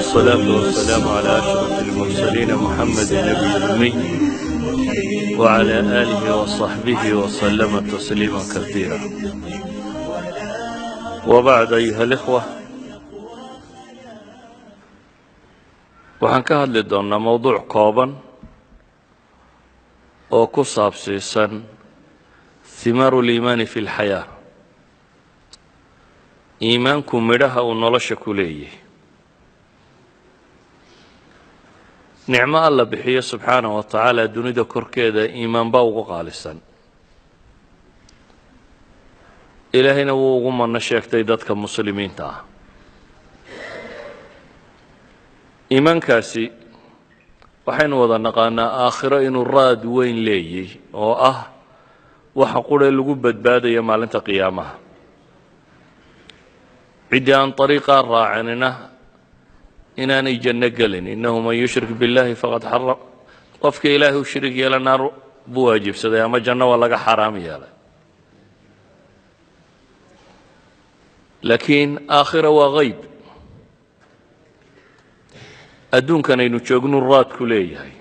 والصلاة والسلام على أشرف المرسلين محمد النبي الأمي وعلى آله وصحبه وسلم تسليما كثيرا. وبعد أيها الإخوة، waxaan ka hadli doonaa mowduuc kooban oo ku saabsiisan thimaaru liimaani fi lxayaa, iimaanku midhaha uu nolosha ku leeyahay. nicmo alla bixiyo subxaanahu wa tacaala dunida korkeeda iimaan baa ugu qaalisan. ilaahayna wuu ugu manno sheegtay dadka muslimiinta ah. iimaankaasi waxaynu wada naqaanaa aakhiro inuu raad weyn leeyahay oo ah waxa qurhe lagu badbaadaya maalinta qiyaamaha. ciddii aan ariiqaa raacinina inaanay janno gelin. innahu man yushrik biاllahi faqad xaram, qofka ilaahay u shirig yeela naar buu waajibsaday ama janno waa laga xaraam yeelay. laakiin aakhira waa hayb. adduunkan aynu joognu raadku leeyahay.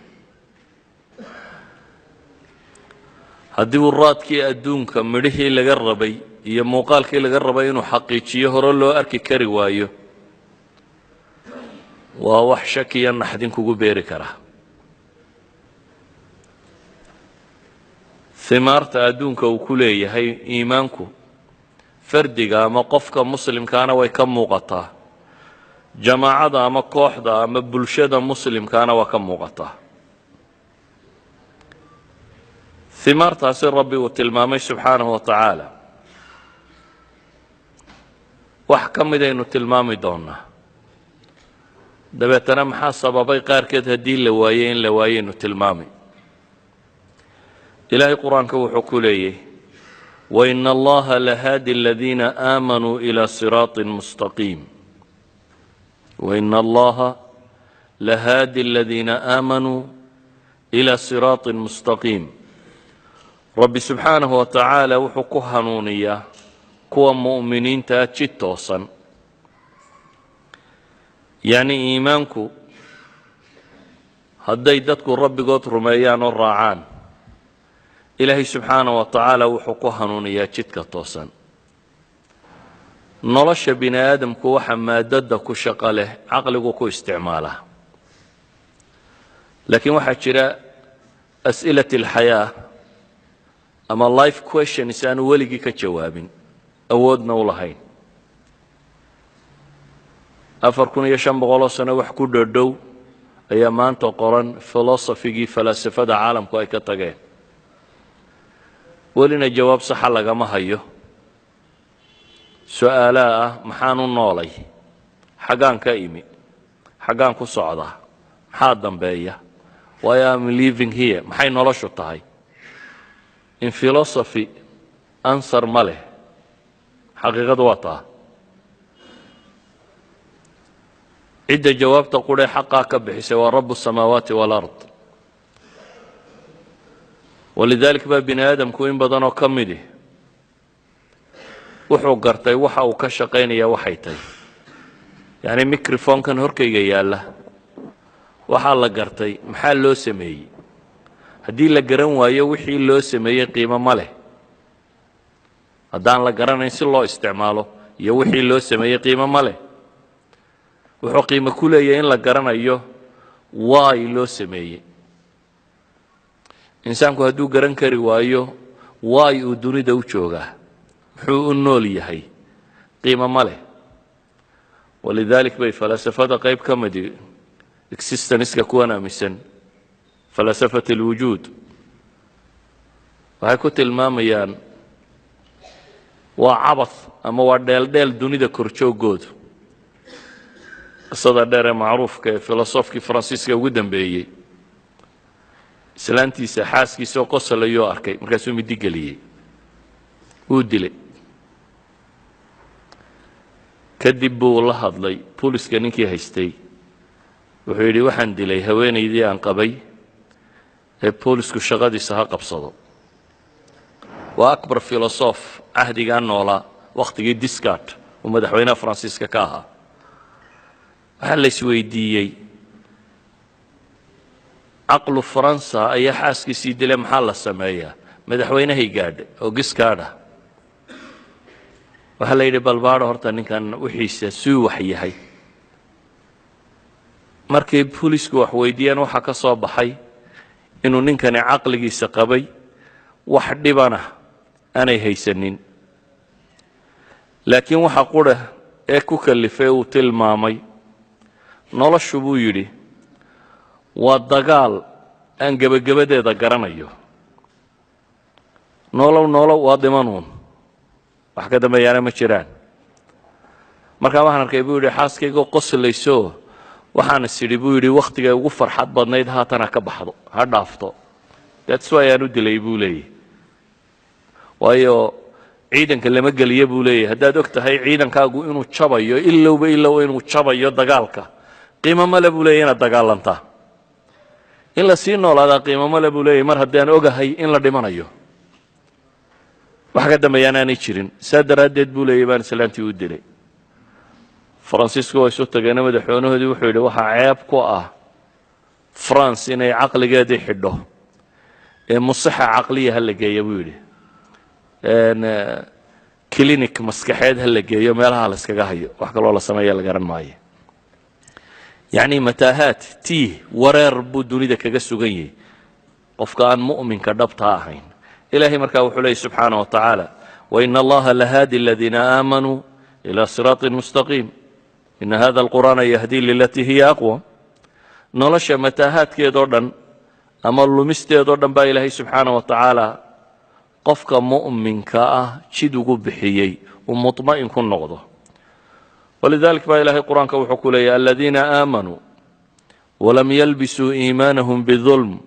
haddii uu raadkii adduunka midhihii laga rabay iyo muuqaalkii laga rabay inuu xaqiijiyo hore loo arki kari waayo, waa wax shakiya naxdin kugu beeri kara. himaarta adduunka uu ku leeyahay iimaanku fardiga ama qofka muslimkaana way ka muuqataa, jamaacada ama kooxda ama bulshada muslimkaana waa ka muuqataa. himaartaasi rabbi uu tilmaamay subxaanahu wa tacaala wax ka midaynu tilmaami doonaa. dabeetana maxaa sababay qaarkeed haddii la waayey in la waayeynu tilmaami. ilaahay qur-aanka wuxuu ku leeyahy waina allaha lahaadi aladiina aamanuu ilaa siraaطin mustaqiim. waina allaha lahaadi aladiina aamanuu ilaa siraaطin mustaqiim. rabbi subxaanahu wa tacaala wuxuu ku hanuuniyaa kuwa mu'miniintaa jid toosan. yacni iimaanku hadday dadku rabbigood rumeeyaan oo raacaan, ilaahay subxaanahu wa tacaala wuxuu ku hanuuniyaa jidka toosan. nolosha bini aadamku waxa maadada ku shaqo leh caqligu ku isticmaalaa. laakiin waxaa jira as'ilat alxayaa ama life questions aanu weligii ka jawaabin, awoodna u lahayn. 4500 sano wax ku dhodhow ayaa maanta qoran filosofigii falaasafada caalamku ay ka tageen. welina jawaab saxa lagama hayo su-aalaha ah maxaan u noolay, xaggaan ka imi, xaggaan ku socdaa, maxaa dambeeya, why am living here, maxay noloshu tahay. in philosophy answer ma leh. xaqiiqadu waa taa. cidda jawaabta qurhe xaqaa ka bixisay waa rabu الsamaawaati wاlard. walidalik baa bini aadamku in badanoo ka midi wuxuu gartay waxa uu ka shaqaynaya waxay tahay. yacni microfonkan horkayga yaalla waxaa la gartay maxaa loo sameeyey. haddii la garan waayo wixii loo sameeyey qiimo ma leh. haddaan la garanayn si loo isticmaalo iyo wixii loo sameeyey qiimo ma leh. wuxuu qiimo ku leeyahay in la garanayo waay loo sameeyey. insaanku hadduu garan kari waayo waay uu dunida u joogaa, muxuu u nool yahay, qiimo ma leh. walidalik bay falaasafada qayb ka midi existenska kuwan aaminsan falasafat alwujuud waxay ku tilmaamayaan waa cabad ama waa dheeldheel dunida korjoogoodu. qisada dheer ee macruufka ee filosofkii faransiiska ugu dambeeyey, islaantiisa xaaskiisa oo qosalayoo arkay, markaasuu midi geliyey, wuu dilay. kadib buu la hadlay booliska ninkii haystay. wuxuu yidhi waxaan dilay haweenaydii aan qabay ee boolisku shaqadiisa ha qabsado. waa akbar filosof cahdigaa noolaa wakhtigii Descartes uu madaxweynaha faransiiska ka ahaa. waxaa la isweydiiyey caqlu faransa ayaa xaaskiisii dilay maxaa la sameeyaa madaxweynahay gaadhay oo giskaadha waxaa la yidhi balbaadho horta ninkan wixiisa suu wax yahay markay boolisku wax weydiiyeen waxaa ka soo baxay inuu ninkani caqligiisa qabay wax dhibana aanay haysanin laakiin waxa qura ee ku kalifay uu tilmaamay noloshu buu yidhi waa dagaal aan gebagabadeeda garanayo nolow waa dhimanuun wax ka dambeeyaana ma jiraan markaa waxaan arkay buu yidhi xaaskaygoo qoslayso waxaan is idhi buu yidhi wakhtigay ugu farxad badnayd haatan ha ka baxdo ha dhaafto that's why aan u dilay buu leeyahy waayo ciidanka lama geliyo buu leeyahy haddaad og tahay ciidankaagu inuu jabayo ilowba inuu jabayo dagaalka qiimo male buu leeyahy inaad dagaalantaa in la sii noolaadaa qiimo male buu leeyahy mar haddaan ogahay in la dhimanayo wax ka dambeeyaan aanay jirin saa daraaddeed buu leeyahy baan islaantii u dilay faransiisku waa isu tageena madaxweynahoodii wuxuu yidhi waxaa ceeb ku ah france inay caqligeedii xidho ee musaxa caqliya ha la geeyo buu yidhi clinic maskaxeed ha la geeyo meelaha la iskaga hayo wax kaloo la sameeya la garan maayo yacni mataahaad wareer buu dunida kaga sugan yahay qofka aan mu'minka dhabtaa ahayn ilaahay markaa wuxuu leeyahy subxaana wa tacaala waina allaha lahaadi aladiina aamanuu ila siraaطin mustaqiim ina hada alqur'aana yahdii lilatii hiya aqwam nolosha mataahaadkeedoo dhan ama lumisteedoo dhan baa ilaahay subxaana wa tacaala qofka mu'minka ah jid ugu bixiyey uu muطma'in ku noqdo walidalik baa ilaahay qur'aanka wuxuu ku leeyahy aladiina aamanuu walam yalbisuu iimaanahum bidulm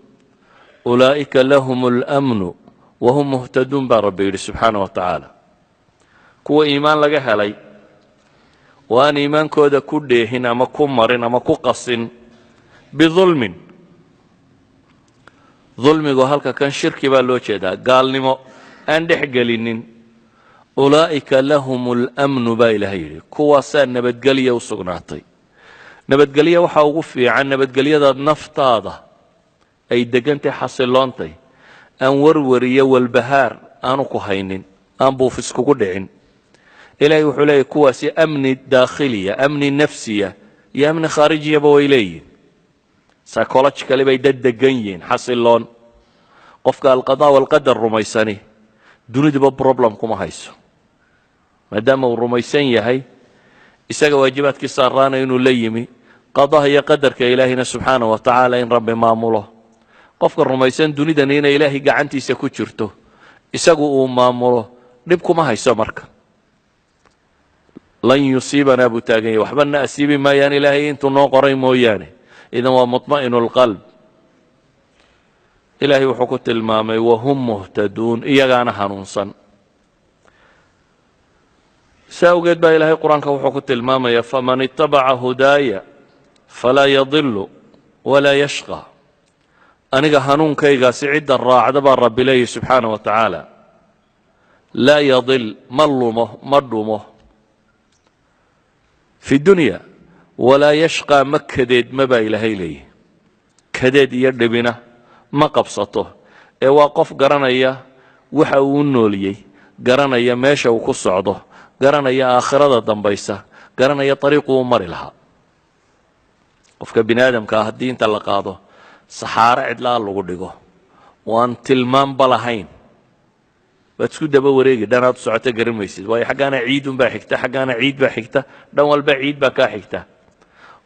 ulaa'ika lahum اlأmnu wahum muhtaduun baa rabbi yidhi subxaana wa tacaala kuwa iimaan laga helay oo aan iimaankooda ku dheehin ama ku marin ama ku qasin bidulmin dulmigu halka kan shirki baa loo jeedaa gaalnimo aan dhex gelinin ulaa'ika lahum اlأmnu baa ilaahay yidhi kuwaasaa nabadgelya u sugnaatay nabadgelya waxaa ugu fiican nabadgelyadaad naftaada ay degantay xasiloontay aan warwar iyo walbahaar aanu ku haynin aan buufis kugu dhicin ilaahay wuxuu leeyahy kuwaasi amni daakhiliya amni nafsiya iyo amni khaarijiyaba way leeyihin psychologically bay dad degan yihiin xasiloon qofka alqadaa walqadar rumaysani duniduba problem kuma hayso maadaama uu rumaysan yahay isaga waajibaadkii saaraana inuu la yimi qadaha iyo qadarka ilaahina subxaana wa tacaala in rabbi maamulo qofka rumaysan dunidani inay ilaahay gacantiisa ku jirto isagu uu maamulo dhib kuma hayso marka lan yusiibanaa buu taagan yahay waxba na asiibi maayaan ilaahay intuu noo qoray mooyaane idan waa muطma'inu اlqalb ilaahay wuxuu ku tilmaamay wahum muhtaduun iyagaana hanuunsan saa awgeed baa ilaahay qur-aanka wuxuu ku tilmaamaya faman itabaca hudaaya falaa yadilu walaa yashqa aniga hanuunkaygaasi cidda raacda baa rabbi leeyahy subxaana wa tacaala laa yadil ma lumo ma dhumo fi dunya walaa yashqaa ma kadeedma baa ilaahay leeyahy kadeed iyo dhibina ma qabsato ee waa qof garanaya waxa uu u nooliyey garanaya meesha uu ku socdo garanaya aakhirada dambaysa garanaya ariiqu u mari lahaa qofka bini aadamka ah haddii inta la qaado saxaaro cidlaa lagu dhigo oo aan tilmaanba lahayn waad isku daba wareegi dhanaad u socoto garan maysid waayo xaggaana ciidunbaa xigta xaggaana ciid baa xigta dhan walba ciid baa kaa xigta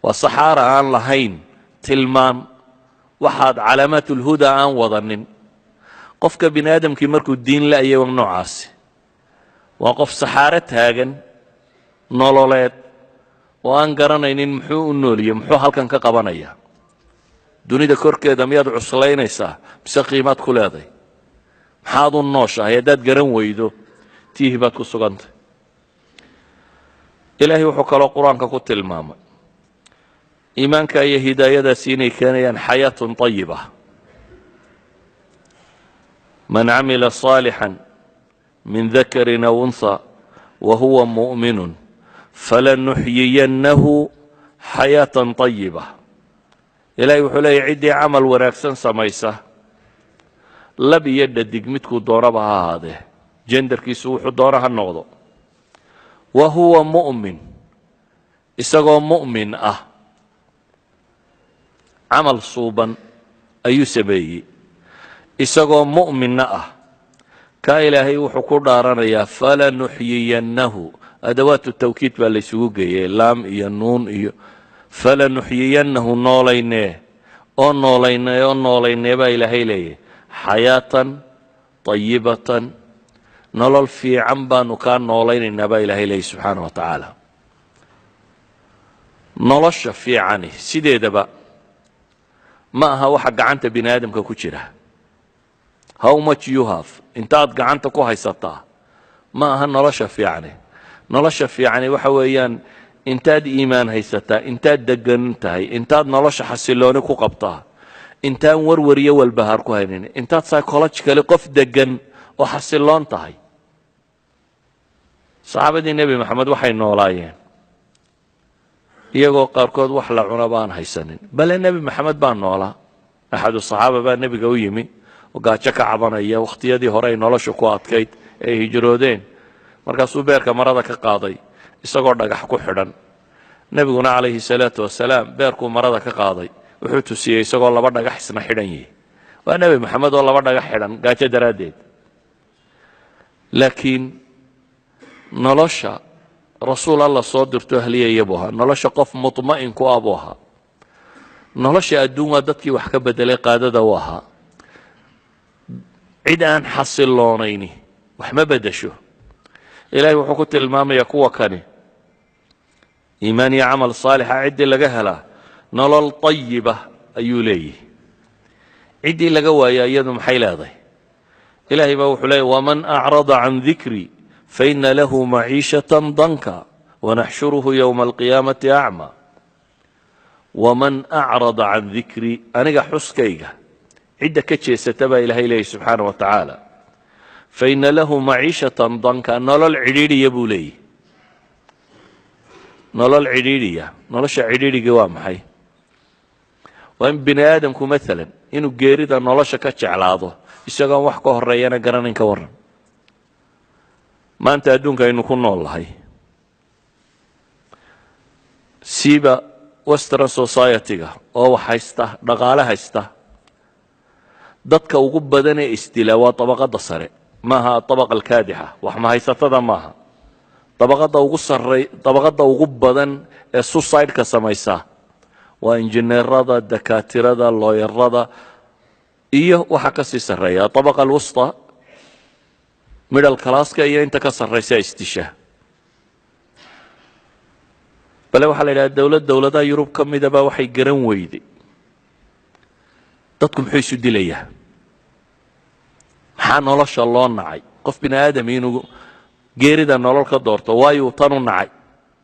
waa saxaara aan lahayn tilmaan waxaad calaamaatulhuda aan wadanin qofka bini aadamkii markuu diin la'yay waa noocaasi waa qof saxaaro taagan nololeed oo aan garanaynin muxuu u nooliyey muxuu halkan ka qabanaya dunida korkeeda miyaad cuslaynaysaa mise qiimaad ku leeday maxaad u nooshahay haddaad garan weydo tiihi baad ku sugantay ilaahay wuxuu kaloo qur-aanka ku tilmaamay iimaanka iyo hidaayadaasi inay keenayaan xayaatun طayiba man camila صaalixا min dakarin aw unha wahuwa muؤminu falanuxyiyannahu xayaatan طayiba ilaahay wuxuu leeyahy ciddii camal wanaagsan samaysa lab iyo dhadig midkuu doonaba ha ahaadee jendarkiisu wuxuu doona ha noqdo wa huwa mu'min isagoo mu'min ah camal suuban ayuu sameeyey isagoo mu'minna ah kaa ilaahay wuxuu ku dhaaranayaa falanuxyiyannahu adawaatu tawkiid baa laysugu geeyey laam iyo nuun iyo falanuxyiyannahu noolaynee oo noolaynee oo noolaynee baa ilaahay leeyahy xayaatan طayibatan nolol fiican baanu kaa noolaynaynaa baa ilaahay leeyahy subxaana wa tacaala nolosha fiicani sideedaba ma aha waxa gacanta bini aadamka ku jira how much you have intaad gacanta ku haysataa ma aha nolosha fiicani nolosha fiicani waxa weeyaan intaad iimaan haysataa intaad degan tahay intaad nolosha xasilooni ku qabtaa intaan warwar iyo walbahaar ku haynin intaad psychologically qof degan oo xasiloon tahay saxaabadii nebi maxamed waxay noolaayeen iyagoo qaarkood wax la cuna baan haysanin bale nebi maxamed baa noolaa axadu saxaaba baa nebiga u yimi oo gaajo ka cabanaya wakhtiyadii hore ay nolosha ku adkayd ee ay hijroodeen markaasuu beerka marada ka qaaday isagoo dhagax ku xidhan nebiguna calayhi salaatu wasalaam beerkuu marada ka qaaday wuxuu tusiyey isagoo laba dhagax isna xidhan yihi waa nebi maxamed oo laba dhagax xidhan gaajo daraaddeed laakiin nolosha rasuul alla soo dirto ahliyaya buu ahaa nolosha qof mutma'in ku ah buu ahaa nolosha adduun waa dadkii wax ka bedelay qaadada u ahaa cid aan xasiloonayni wax ma bedesho ilaahay wuxuu ku tilmaamayaa kuwa kani iimaan iyo camal saalixa ciddii laga helaa nolol طayiba ayuu leeyihi ciddii laga waayaa iyadu maxay leedahay ilaahay baa wuxuu leeyahy waman acrada can dikrii faina lahu maciishatan danka wanaxshuruhu yowma alqiyaamati acma waman acrada can dikrii aniga xuskayga cidda ka jeesata baa ilaahay leeyahy subxaana wa tacaala faina lahu maciishatan danka nolol cidhiidhiya buu leeyihi nolol cidhiidhiya nolosha cidhiidhigii waa maxay waa in bini aadamku maalan inuu geerida nolosha ka jeclaado isagoon wax ka horeeyana garanayn ka warran maanta adduunka aynu ku nool lahay siiba western society-ga oo wax haysta dhaqaale haysta dadka ugu badan ee isdilaa waa dabaqadda sare maaha abaqa alkaadixa wax mahaysatada maaha dabaqadda ugu badan ee suicide-ka samaysa waa injineerada dakaatirada looyarada iyo waxa ka sii sarreeya abaqa alwusta middle classka iyo inta ka sarraysa isdisha bale waxaa la yidhaha dowladaha yurub ka midaba waxay garan weyday dadku muxuu isu dilayaa maxaa nolosha loo nacay qof bini aadam inuu geerida nolol ka doorto waayu tan u nacay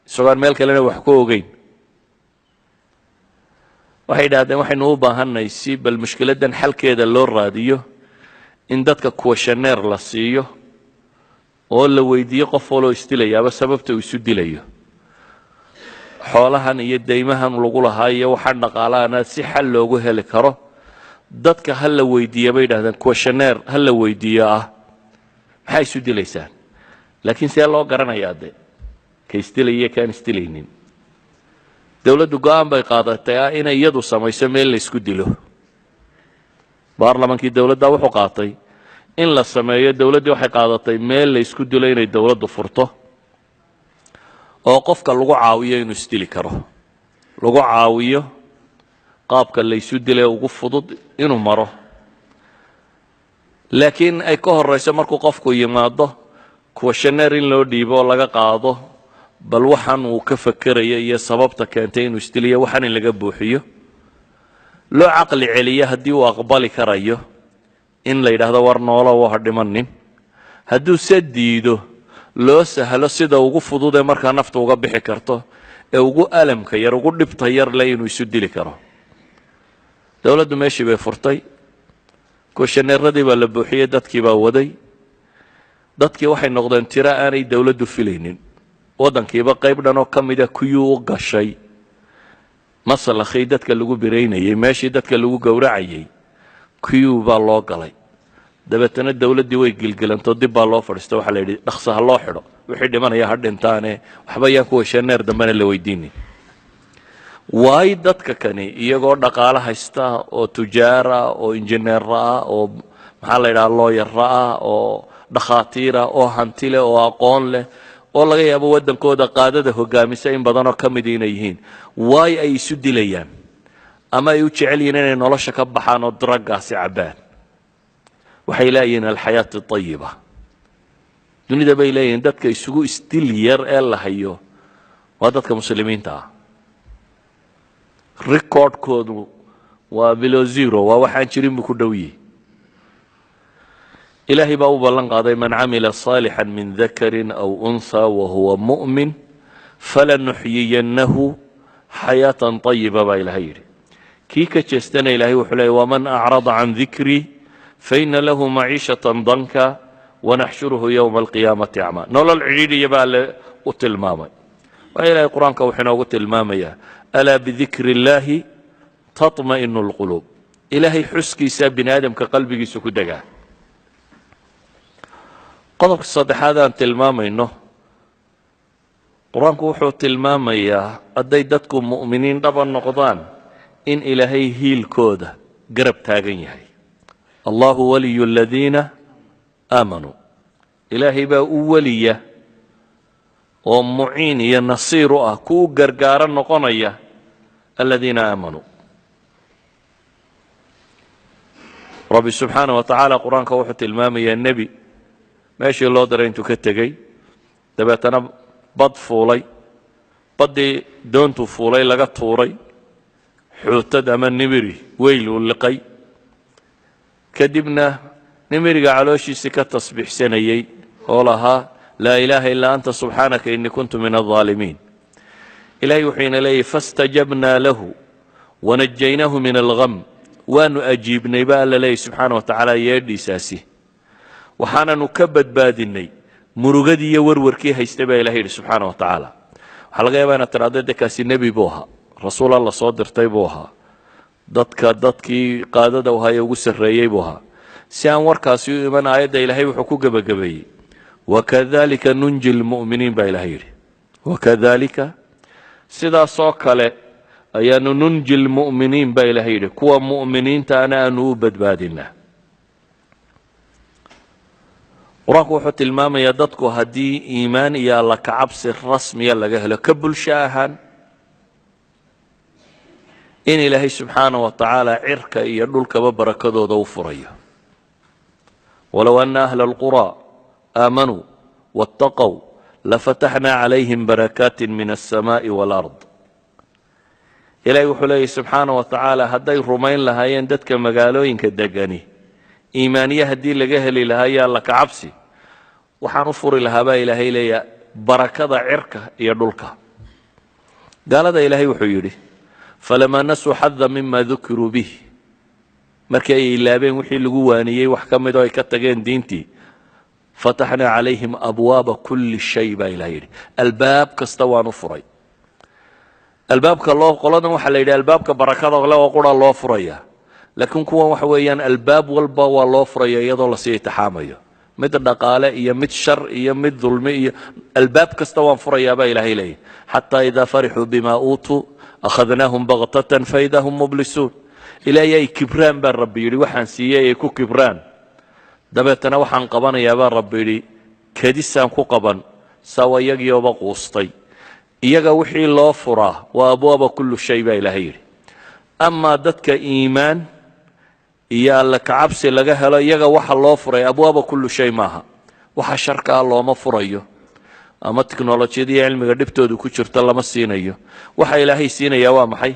isagoon meel kalena wax ku ogeyn waxay yidhahdeen waxaynu u baahanay si bal mushkiladdan xalkeeda loo raadiyo in dadka questionnaire la siiyo oo la weydiiyo qof waloo isdilayaaba sababta uu isu dilayo xoolahan iyo deymahan lagu lahaa iyo waxaan dhaqaalaana si xal loogu heli karo dadka ha la weydiiya bay yidhahdeen questionnaire ha la weydiiyo ah maxaa isu dilaysaan laakiin see loo garanayaa de ka isdilaya kaan isdilaynin dowladdu go-aan bay qaadatay ah inay iyadu samayso meel la isku dilo baarlamankii dowladda wuxuu qaatay in la sameeyo dowladdii waxay qaadatay meel la isku dilo inay dowladdu furto oo qofka lagu caawiyo inuu isdili karo lagu caawiyo qaabka la isu dilay ugu fudud inuu maro laakiin ay ka horeyso markuu qofku yimaado questionnaire in loo dhiibo oo laga qaado bal waxaan uu ka fakerayo iyo sababta keentay inuu isdiliyo waxaan in laga buuxiyo loo caqli celiyo haddii uu aqbali karayo in la yidhaahdo war noolo waa dhimanin hadduu se diido loo sahlo sida ugu fudud ee markaa nafta uga bixi karto ee ugu alamka yar ugu dhibta yar leh inuu isu dili karo dowladdu meeshii bay furtay questionnaire-radii baa la buuxiyey dadkii baa waday dadkii waxay noqdeen tiro aanay dowladdu filaynin waddankiiba qayb dhan oo ka mida kuyuu u gashay masalakhay dadka lagu biraynayay meeshii dadka lagu gowracayay kiyuu baa loo galay dabeetana dawladdii way gilgilantoo dib baa loo fadhiista waxaa la yidhi dhaqso ha loo xidho wixii dhimanaya ha dhintaane waxba yaan ku hesheeneer dambena la weydiinay waay dadka kani iyagoo dhaqaale haysta oo tujaara oo injineera ah oo maxaa la yidhaha looyara ah oo dhakhaatiira oo hanti leh oo aqoon leh oo laga yaabo waddankooda qaadada hogaamisa in badanoo ka mid inay yihiin waay ay isu dilayaan ama ay u jecel yihiin inay nolosha ka baxaan oo draggaasi cabbaan waxay leeyihiin alxayaat ayiba dunida bay leeyihiin dadka isugu isdil yar ee la hayo waa dadka muslimiinta ah recordkoodu waa below zero waa waxaan jirin buu ku dhow yihi ilaahay baa u ballan qaaday man camila صaalixا min dakari aw unhى wahuwa muؤmin falanuxyiyannahu xayaaةa طayiba baa ilahay yidhi kii ka jeestana ilahay wuxuu leeyay waman acrada can dikrii faina lahu maciishaة danka wanaxshuruhu ywma alqiyaamati acmaa nolol cidhiidhiya baa alle u tilmaamay waa ilahay qur-aanka wuxuu inoogu tilmaamayaa alaa bidikri اllaahi taطma'inu اlquluub ilaahay xuskiisaa bini aadamka qalbigiisa ku degaa qodobka saddexaad aan tilmaamayno qur-aanku wuxuu tilmaamayaa hadday dadku mu'miniin dhaba noqdaan in ilaahay hiilkooda garab taagan yahay allahu waliyu aladiina aamanuu ilaahay baa u weliya oo muciin iyo nasiir u ah ku gargaaro noqonaya aladiina aamanuu rabbi subxaanah wa tacaala qur-aanka wuxuu tilmaamayaa nebi meeshii loo diray intuu ka tegey dabeetana bad fuulay baddii doontuu fuulay laga tuuray xuutad ama nimiri weyl uu liqay kadibna nimiriga calooshiisii ka tasbiixsanayey oo lahaa laa ilaaha ilaa anta subxaanaka inii kuntu min alظaalimiin ilahay wuxuu ina leeyahy faاstajabnaa lahu wanajaynaahu min algham waanu ajiibnay ba alla leeyahy subxaana wa tacaala yeedhiisaasi waxaananu ka badbaadinay murugadii iyo warwarkii haystay baa ilahay yidhi subxaana wa tacaala waxaa laga yaabaa inaad tidhahdo de kaasi nebi buu ahaa rasuul alla soo dirtay buu ahaa dadkii qaadada u ahaa ee ugu sarreeyey buu ahaa si aan warkaasi u iman aayadda ilaahay wuxuu ku gebagabeeyey wakadalika nunji lmu'miniin baa ilahay yidhi wakadalika sidaasoo kale ayaanu nunji lmu'miniin baa ilahay yidhi kuwa mu'miniintaana aanu u badbaadinaa qur-aanku wuxuu tilmaamayaa dadku haddii iimaan iyo alla kacabsi rasmiya laga helo ka bulsho ahaan in ilaahay subxaana wa tacaala cirka iyo dhulkaba barakadooda u furayo walow ana ahla alqurى aamanuu waاtaqow lafataxnaa calayhim barakaati min alsamaaءi wاlard ilahay wuxuu leeyahy subxaana wa tacaala hadday rumayn lahaayeen dadka magaalooyinka degani iimaaniye haddii laga heli lahaa iyo alla kacabsi waxaan u furi lahaa baa ilaahay leeya barakada cirka iyo dhulka gaalada ilaahay wuxuu yidhi falamaa nasuu xada mima dukiruu bih markii ay ilaabeen wixii lagu waaniyey wax ka mid oo ay ka tageen diintii fataxnaa calayhim abwaaba kulli shay baa ilahay yidhi albaab kasta waan u furay albaabka qoladan waxaa la yidhi albaabka barakada le oo qura loo furaya laakiin kuwan waxa weeyaan albaab walba waa loo furaya iyadoo lasii itixaamayo mid dhaqaale iyo mid shar iyo mid dulmi iyo albaab kasta waan furayaa baa ilaahay leeyahy xataa idaa farixuu bima uutuu akhadnaahum baktatan faida hum mublisuun ilaahay ay kibraan baa rabbi yidhi waxaan siiyey ay ku kibraan dabeetana waxaan qabanayaa baa rabbi yidhi kedisaan ku qaban sawa iyagiyooba quustay iyaga wixii loo furaa waa abwaaba kullu shay baa ilaahay yidhi amaa dadka iimaan iyo alla kacabsi laga helo iyaga waxa loo furay abwaaba kullu shay maaha waxa sharkaa looma furayo ama tiknolojiyada iyo cilmiga dhibtoodu ku jirto lama siinayo waxa ilaahay siinayaa waa maxay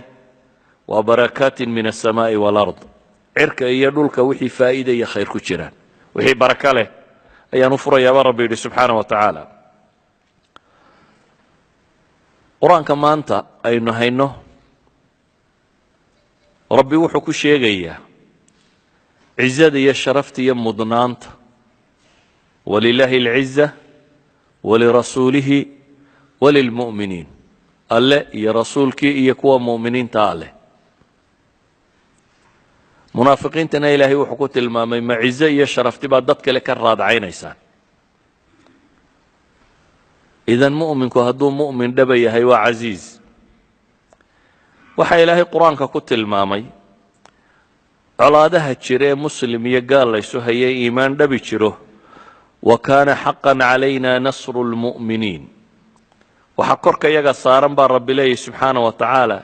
waa barakaatin min alsamaa'i waalard cirka iyo dhulka wixii faa'iida iyo khayr ku jiraan wixii baraka leh ayaan u furayaabaa rabbi yidhi subxaana wa tacaala qur-aanka maanta aynu hayno rabbi wuxuu ku sheegayaa cizada iyo sharafta iyo mudnaanta walilaahi alciza walirasuulihi walilmu'miniin alle iyo rasuulkii iyo kuwa mu'miniinta leh. munaafiqiintana ilaahay wuxuu ku tilmaamay macizo iyo sharafti baa dad kale ka raadcaynaysaa. idan mu'minku hadduu mu'min dhaba yahay waa casiiz. waxaa ilaahay qur-aanka ku tilmaamay colaadaha jira ee muslim iyo gaal laysu hayay iimaan dhabi jiro. wa kaana xaqan calayna nasru lmu'miniin. waxaa korka iyaga saaran baa rabbi leeyahy subxaana wa tacaala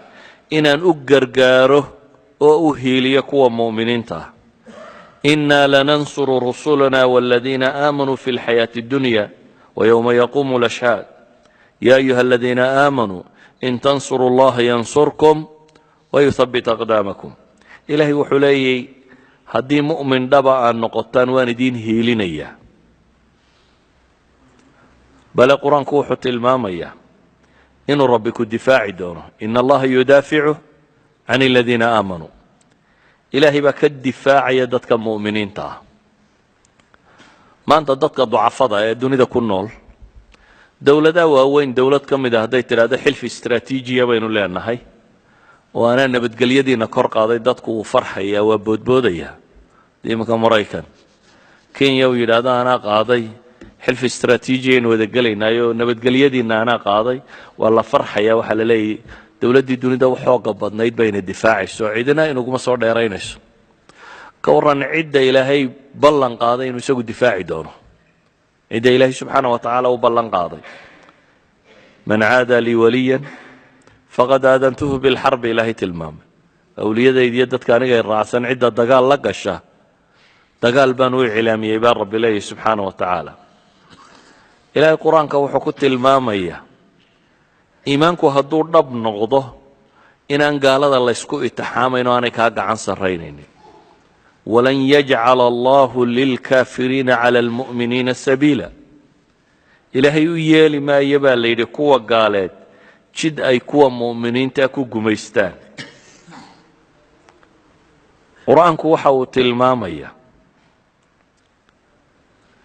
inaan u gargaaro oo u hiiliyo kuwa mu'miniinta ah. inaa lanansuru rusulana waladiina aamanuu fi lxayaati اdunya ويوم يقوم الأشهاد يا أيها الذين آمنوا إن تنصروا الله ينصركم ويثبت أقدامكم. إلهي وحلي هدي مؤمن دبا النقطان وان دين هيلينيا بل قرآن كوحة المامية إن ربك الدفاع دونه إن الله يدافع عن الذين آمنوا. إلهي بك الدفاع يدتك مؤمنين تا maanta dadka ducafada ee dunida ku nool dawladaha waaweyn dawlad ka mid ah hadday tiraahdo xilfi istaraatiijiya baynu leenahay oo aanaa nabadgelyadiina kor qaaday dadku uu farxaya waa boodboodaya. iminka maraykan kenya uu yidhaahdo anaa qaaday xilfi istaraatiijiya aynu wada gelaynaayo nabadgelyadiina anaa qaaday waa la farxaya. waxaa la leeyahy dawladdii dunida u xooga badnayd bayna difaacayso cidina inuguma soo dheeraynayso. ka warran cidda ilaahay ballan qaaday inuu isagu difaaci doono, cidda ilaahay subxaana wa tacaala u ballan qaaday. man caada lii waliyan faqad aadantuhu bilxarbi ilaahay tilmaamay. awliyadaydiiyo dadka anigay raacsan cidda dagaal la gasha dagaal baan u iclaamiyey baa rabbi leeyahy subxaana wa tacaala. ilaahay qur-aanka wuxuu ku tilmaamaya iimaanku hadduu dhab noqdo inaan gaalada laysku itixaamayn oo aanay kaa gacan sarraynaynin. walan yajcala allahu lilkaafiriina cala almu'miniina sabiila. ilaahay u yeeli maayo baa la yidhi kuwa gaaleed jid ay kuwa mu'miniinta ku gumaystaan. qur-aanku waxa uu tilmaamaya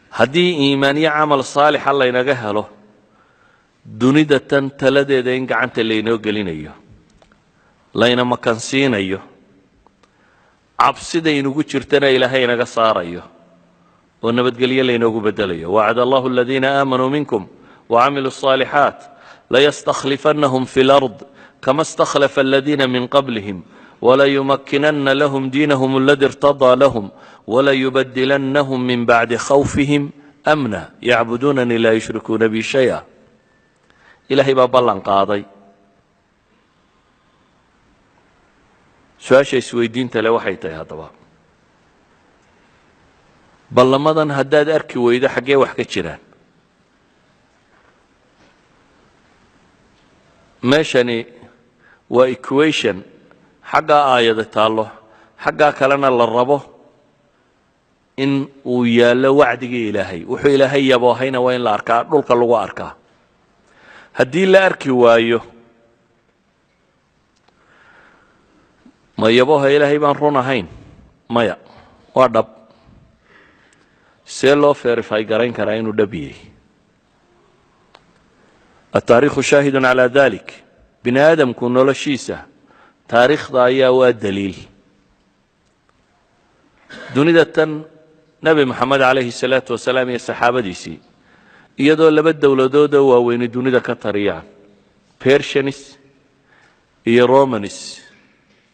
haddii iimaan iyo camal saalixa laynaga helo dunida tan taladeeda in gacanta laynoo gelinayo layna makansiinayo cabsida inugu jirtana ilaahay inaga saarayo oo nabadgelyo laynoogu bedelayo. wacada allahu aladiina aamanuu minkum wacamiluu الصaalixaat layastakhlifannahum fi اlأrض kama اstakhlafa aladiina min qablihim walayumakkinanna lahum diinahum aladi irtadaa lahum walayubadilannahum min bacdi khawfihim amna yacbuduunanii laa yushrikuuna bi shaya. ilaahay baa ballan qaaday. su-aasha isweydiinta le waxay tahay haddaba ballamadan haddaad arki weydo xaggee wax ka jiraan? meeshani waa equation xaggaa aayada taallo xaggaa kalena la rabo in uu yaallo wacdigii ilaahay. wuxuu ilaahay yaboohayna waa in la arkaa, dhulka lagu arkaa. haddii la arki waayo ma yabooha ilaahay baan run ahayn? maya, waa dhab. see loo verify garayn karaa inuu dhab yahay? الtaariikhu shaahidun calaa dalik. bini aadamku noloshiisa taariikhda ayaa waa daliil. dunida tan nebi moxamed calayhi الsalaatu wasalaam iyo saxaabadiisii iyadoo laba dowladoodoo waaweyni dunida ka tariyaan, persianis iyo romanis,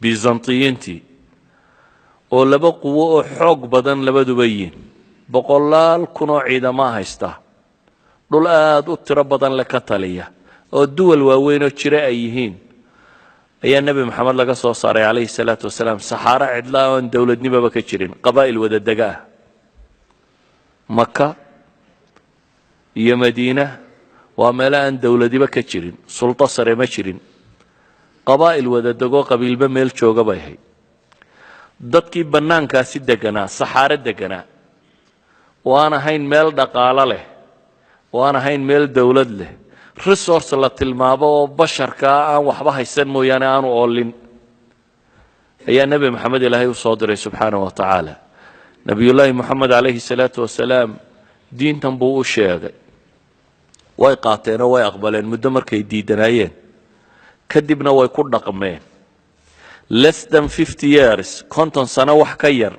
byzantiyiintii, oo laba quwo oo xoog badan labaduba yihiin, boqolaal kun oo ciidama haysta, dhul aad u tiro badan le ka taliya, oo duwal waaweyn oo jira ay yihiin, ayaa nebi moxamed laga soo saaray calayhi salaatu wasalaam saxaaro cidlaa oon dowladnimoba ka jirin, qabaa'il wada dega ah. maka iyo madiina waa meelo aan dowladiba ka jirin, sulto sare ma jirin, qabaa'il wada degoo qabiilba meel jooga bay ahayd. dadkii bannaankaasi deganaa, saxaaro deganaa, oo aan ahayn meel dhaqaalo leh, oo aan ahayn meel dowlad leh, resource la tilmaamo oo basharkaa aan waxba haysan mooyaane aanu oolin, ayaa nebi moxamed ilaahay u soo diray subxaanahu wa tacaala. nebiyullaahi moxamed calayhi salaatu wasalaam diintan buu u sheegay. way qaateenoo way aqbaleen muddo markay diidanaayeen. kadibna way ku dhaqmeen less than 50 years konton sano wax ka yar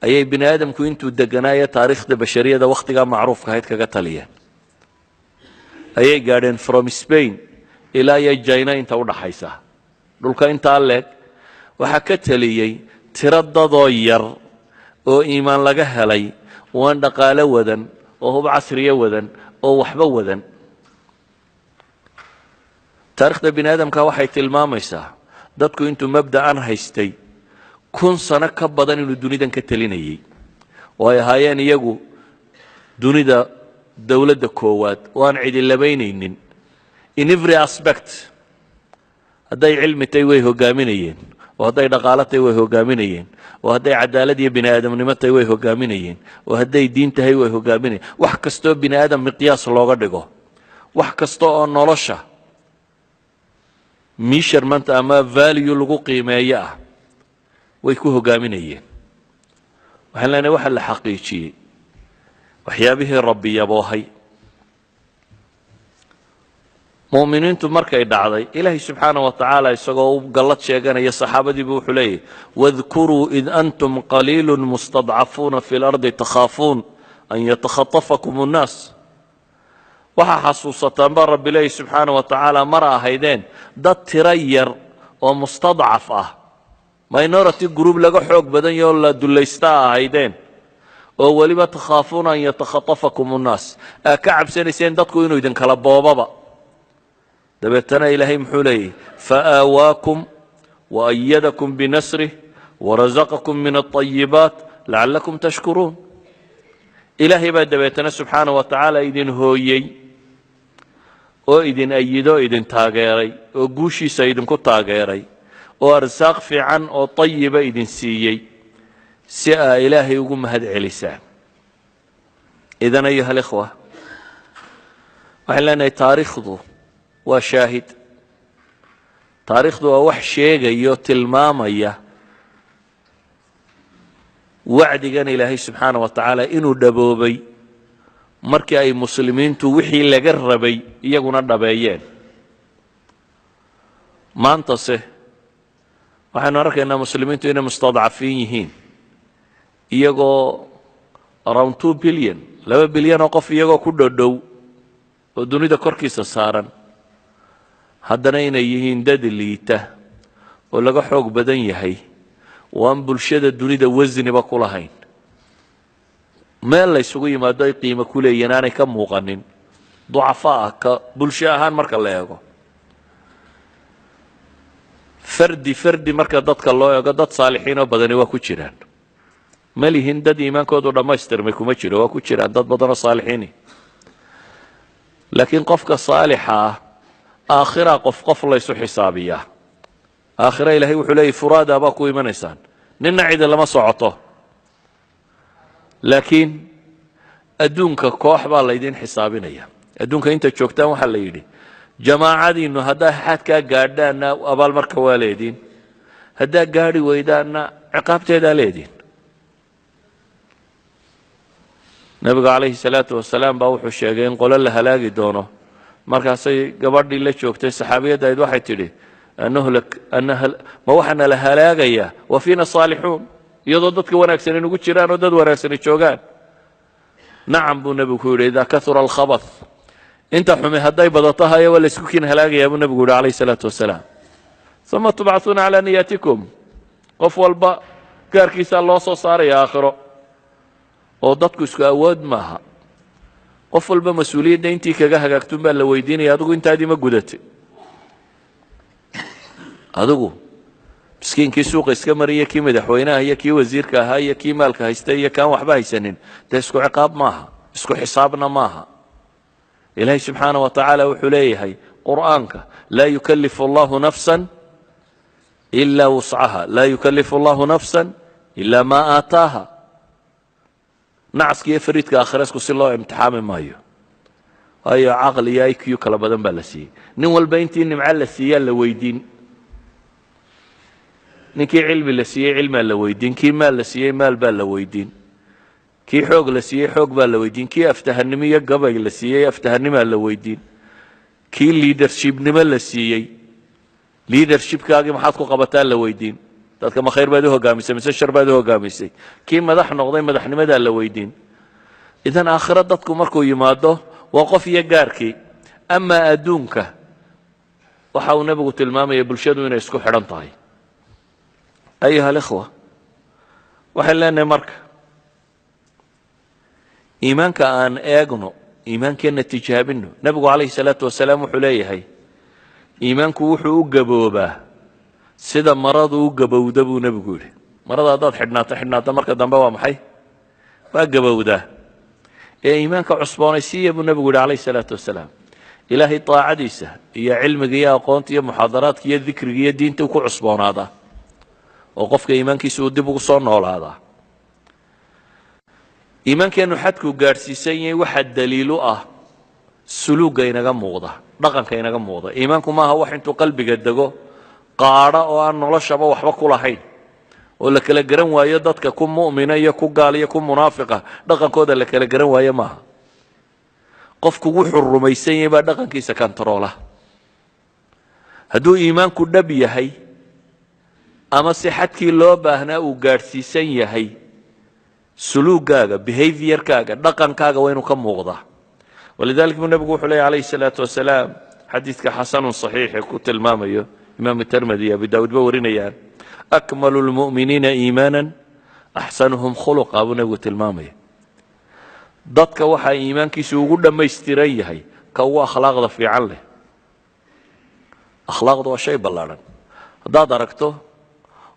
ayay bini aadamku intuu deganaayo taariikhda bashariyada wakhtigaa macruufka ahayd kaga taliyeen ayay gaadheen from Spain ilaa iyo China inta u dhaxaysa dhulka inta leeg waxa ka taliyay tiro dadoo yar oo iimaan laga helay oo aan dhaqaale wadan oo hub casriye wadan oo waxba wadan taariikhda bini aadamka waxay tilmaamaysaa dadku intuu mabda'an haystay 1000 sano ka badan inuu dunidan ka talinayay oo ay ahaayeen iyagu dunida dawladda koowaad oo aan cidi labaynaynin in every aspect hadday cilmi tahay way hogaaminayeen oo hadday dhaqaale tahay way hogaaminayeen oo hadday cadaalad iyo bini aadamnimo tahay way hogaaminayeen oo hadday diin tahay way hogaaminayeen wax kastoo bini aadam miqyaas looga dhigo wax kasta oo nolosha measurement ama value lagu qiimeeyo ah way ku hogaaminayeen waxaan leenahay waxa la xaqiijiyey waxyaabihii rabbi yaboohay mu'miniintu markay dhacday ilaahay subxaanahu wa tacaala isagoo u gallad sheeganaya saxaabadiibu wuxuu leeyahy wadkuruu id antum qaliilun mustadcafuuna fi lardi takhaafuun an yatakhatafakum annaas waxaa xasuusataan baa rabbi leeyahy subxaanahu wa tacaala mar ahaydeen dad tiro yar oo mustadcaf ah minority group laga xoog badan yaho la dulaysta ahaydeen oo weliba takhaafuuna an yatakhatafakum annaas aa ka cabsanayseen dadku inuu idin kala boobaba dabeetana ilaahay muxuu leeyahy faawaakum waayadakum binasrih warazaqakum min alطayibaat lacallakum tashkuruun ilaahay baa dabeetana subxaanahu wa tacaala idin hooyey oo idin ayido idin taageeray oo guushiisa idinku taageeray oo arsaaq fiican oo tayiba idin siiyey si aa ilaahay ugu mahad celisaan idan ayuha alikhwa waxaan leenahay taariikhdu waa shaahid taariikhdu waa wax sheegayo tilmaamaya wacdigan ilaahay subxaanahu wa tacaala inuu dhaboobay markii ay muslimiintu wixii laga rabay iyaguna dhabeeyeen maantase waxaynu arkaynaa muslimiintu inay mustadcafiin yihiin iyagoo around 2 billion 2 bilyan oo qof iyagoo ku dhodhow oo dunida korkiisa saaran haddana inay yihiin dad liita oo laga xoog badan yahay oo aan bulshada dunida wasniba ku lahayn meel la isugu yimaado ay qiimo ku leeyihiin aanay ka muuqanin ducafaa ah ka bulsho ahaan marka la eego fardi marka dadka loo eego dad saalixiinoo badani waa ku jiraan ma lihin dad iimaankoodu dhammaystirmay kuma jiro waa ku jiraan dad badanoo saalixiini laakiin qofka saalixa ah aakhira qof laysu xisaabiyaa aakhira ilaahay wuxuu leeyahy furaada baa ku imanaysaan ninna cidi lama socoto laakiin adduunka koox baa laydin xisaabinaya adduunka inta joogtaan waxaa la yidhi jamaacadiinnu haddaa xadkaa gaadhaanna abaal marka waa leediin haddaa gaadhi weydaanna ciqaabteedaa leediin nabiga calayhi salaatu wasalaam baa wuxuu sheegay in qolo la halaagi doono markaasay gabadhii la joogtay saxaabiyadda ayd waxay tidhi ma waxaana la halaagayaa wa fiina saalixuun iyadoo dadka wanaagsan inugu jiraan oo dad wanaagsani joogaan nacam buu nebigu ku yidhi idaa kahura alkhabath inta xumi hadday badato haya waa laysku kiin halaagayaa buu nebigu yidhi calayhi salaatu wasalaam uma tubcaثuuna calaa niyatikum qof walba gaarkiisaa loo soo saaraya aakhiro oo dadku isku awood maaha qof walba mas-uuliyadda intii kaga hagaagtun baa la weydiinaya adigu intaadii ma gudatay adigu miskiinkii suuqa iska mariya kii madaxweynaha iyo kii wasiirka ahaa iyo kii maalka haysta iyo kaan waxba haysanin dee isku ciqaab maaha isku xisaabna maaha ilaahay subxaanaه wa tacaala wuxuu leeyahay qur'aanka laa yukalifu allahu nafsan ilaa wuscaha laa yukalifu allahu nafsan ilaa maa aataaha nacska iyo fariidka aakhiresku si loo imtixaami maayo waayo caql iyo iq kala badan baa la siiyey nin walba intii nimco la siiyaa la weydiin ninkii cilmi la siiyey cilmaa la weydiin kii maal la siiyey maal baa la weydiin kii xoog la siiyey xoog baa la weydiin kii aftahanimo iyo gabay la siiyey aftahanimaa la weydiin kii leadershipnimo la siiyey leadershipkaagii maxaad ku qabataa la weydiin dadka ma khayr baad u hogaamisay mise shar baad u hogaamisay kii madax noqday madaxnimadaa la weydiin idan aakhiro dadku markuu yimaado waa qof iyo gaarkii amaa adduunka waxa uu nebigu tilmaamaya bulshadu inay isku xidhan tahay ayuha alikhwa waxaan leenahay marka iimaanka aan eegno iimaankeenna tijaabino nebigu calayhi salaatu wasalaam wuxuu leeyahay iimaanku wuxuu u gaboobaa sida maradu u gabowda buu nebigu yidhi marada haddaad xidhnaato marka dambe waa maxay waa gabowdaa ee iimaanka cusboonaysiiya buu nebigu yidhi calayhi salaatu wasalaam ilaahay taacadiisa iyo cilmiga iyo aqoonta iyo muxaadaraadka iyo dikriga iyo diinta ku cusboonaadaa oo qofka iimaankiisa uu dib ugu soo noolaadaa iimaankeennu xadkuu gaadhsiisan yahay waxaa daliil u ah suluugga inaga muuqda dhaqanka inaga muuqda iimaanku maaha wax intuu qalbiga dego qaadha oo aan noloshaba waxba ku lahayn oo la kala garan waayo dadka ku mu'mina iyo ku gaal iyo ku munaafiqa dhaqankooda la kala garan waayo maaha qofku wuxuu rumaysan yahay baa dhaqankiisa kantaroola hadduu iimaanku dhab yahay ama si xadkii loo baahnaa uu gaadhsiisan yahay suluugaaga behaviorkaaga dhaqankaaga waa inuu ka muuqdaa walidalik buu nebigu wuxuu leeyahy calayhi salaatu wasalaam xadiidka xasanun saxiix ee ku tilmaamayo imaam tirmidi iyo abi daawuud ba warinayaan akmalu lmu'miniina iimaanan axsanuhum khuluqa buu nebigu tilmaamaya dadka waxaa iimaankiisu ugu dhammaystiran yahay ka ugu akhlaaqda fiican leh akhlaaqdu waa shay ballaadhan haddaad aragto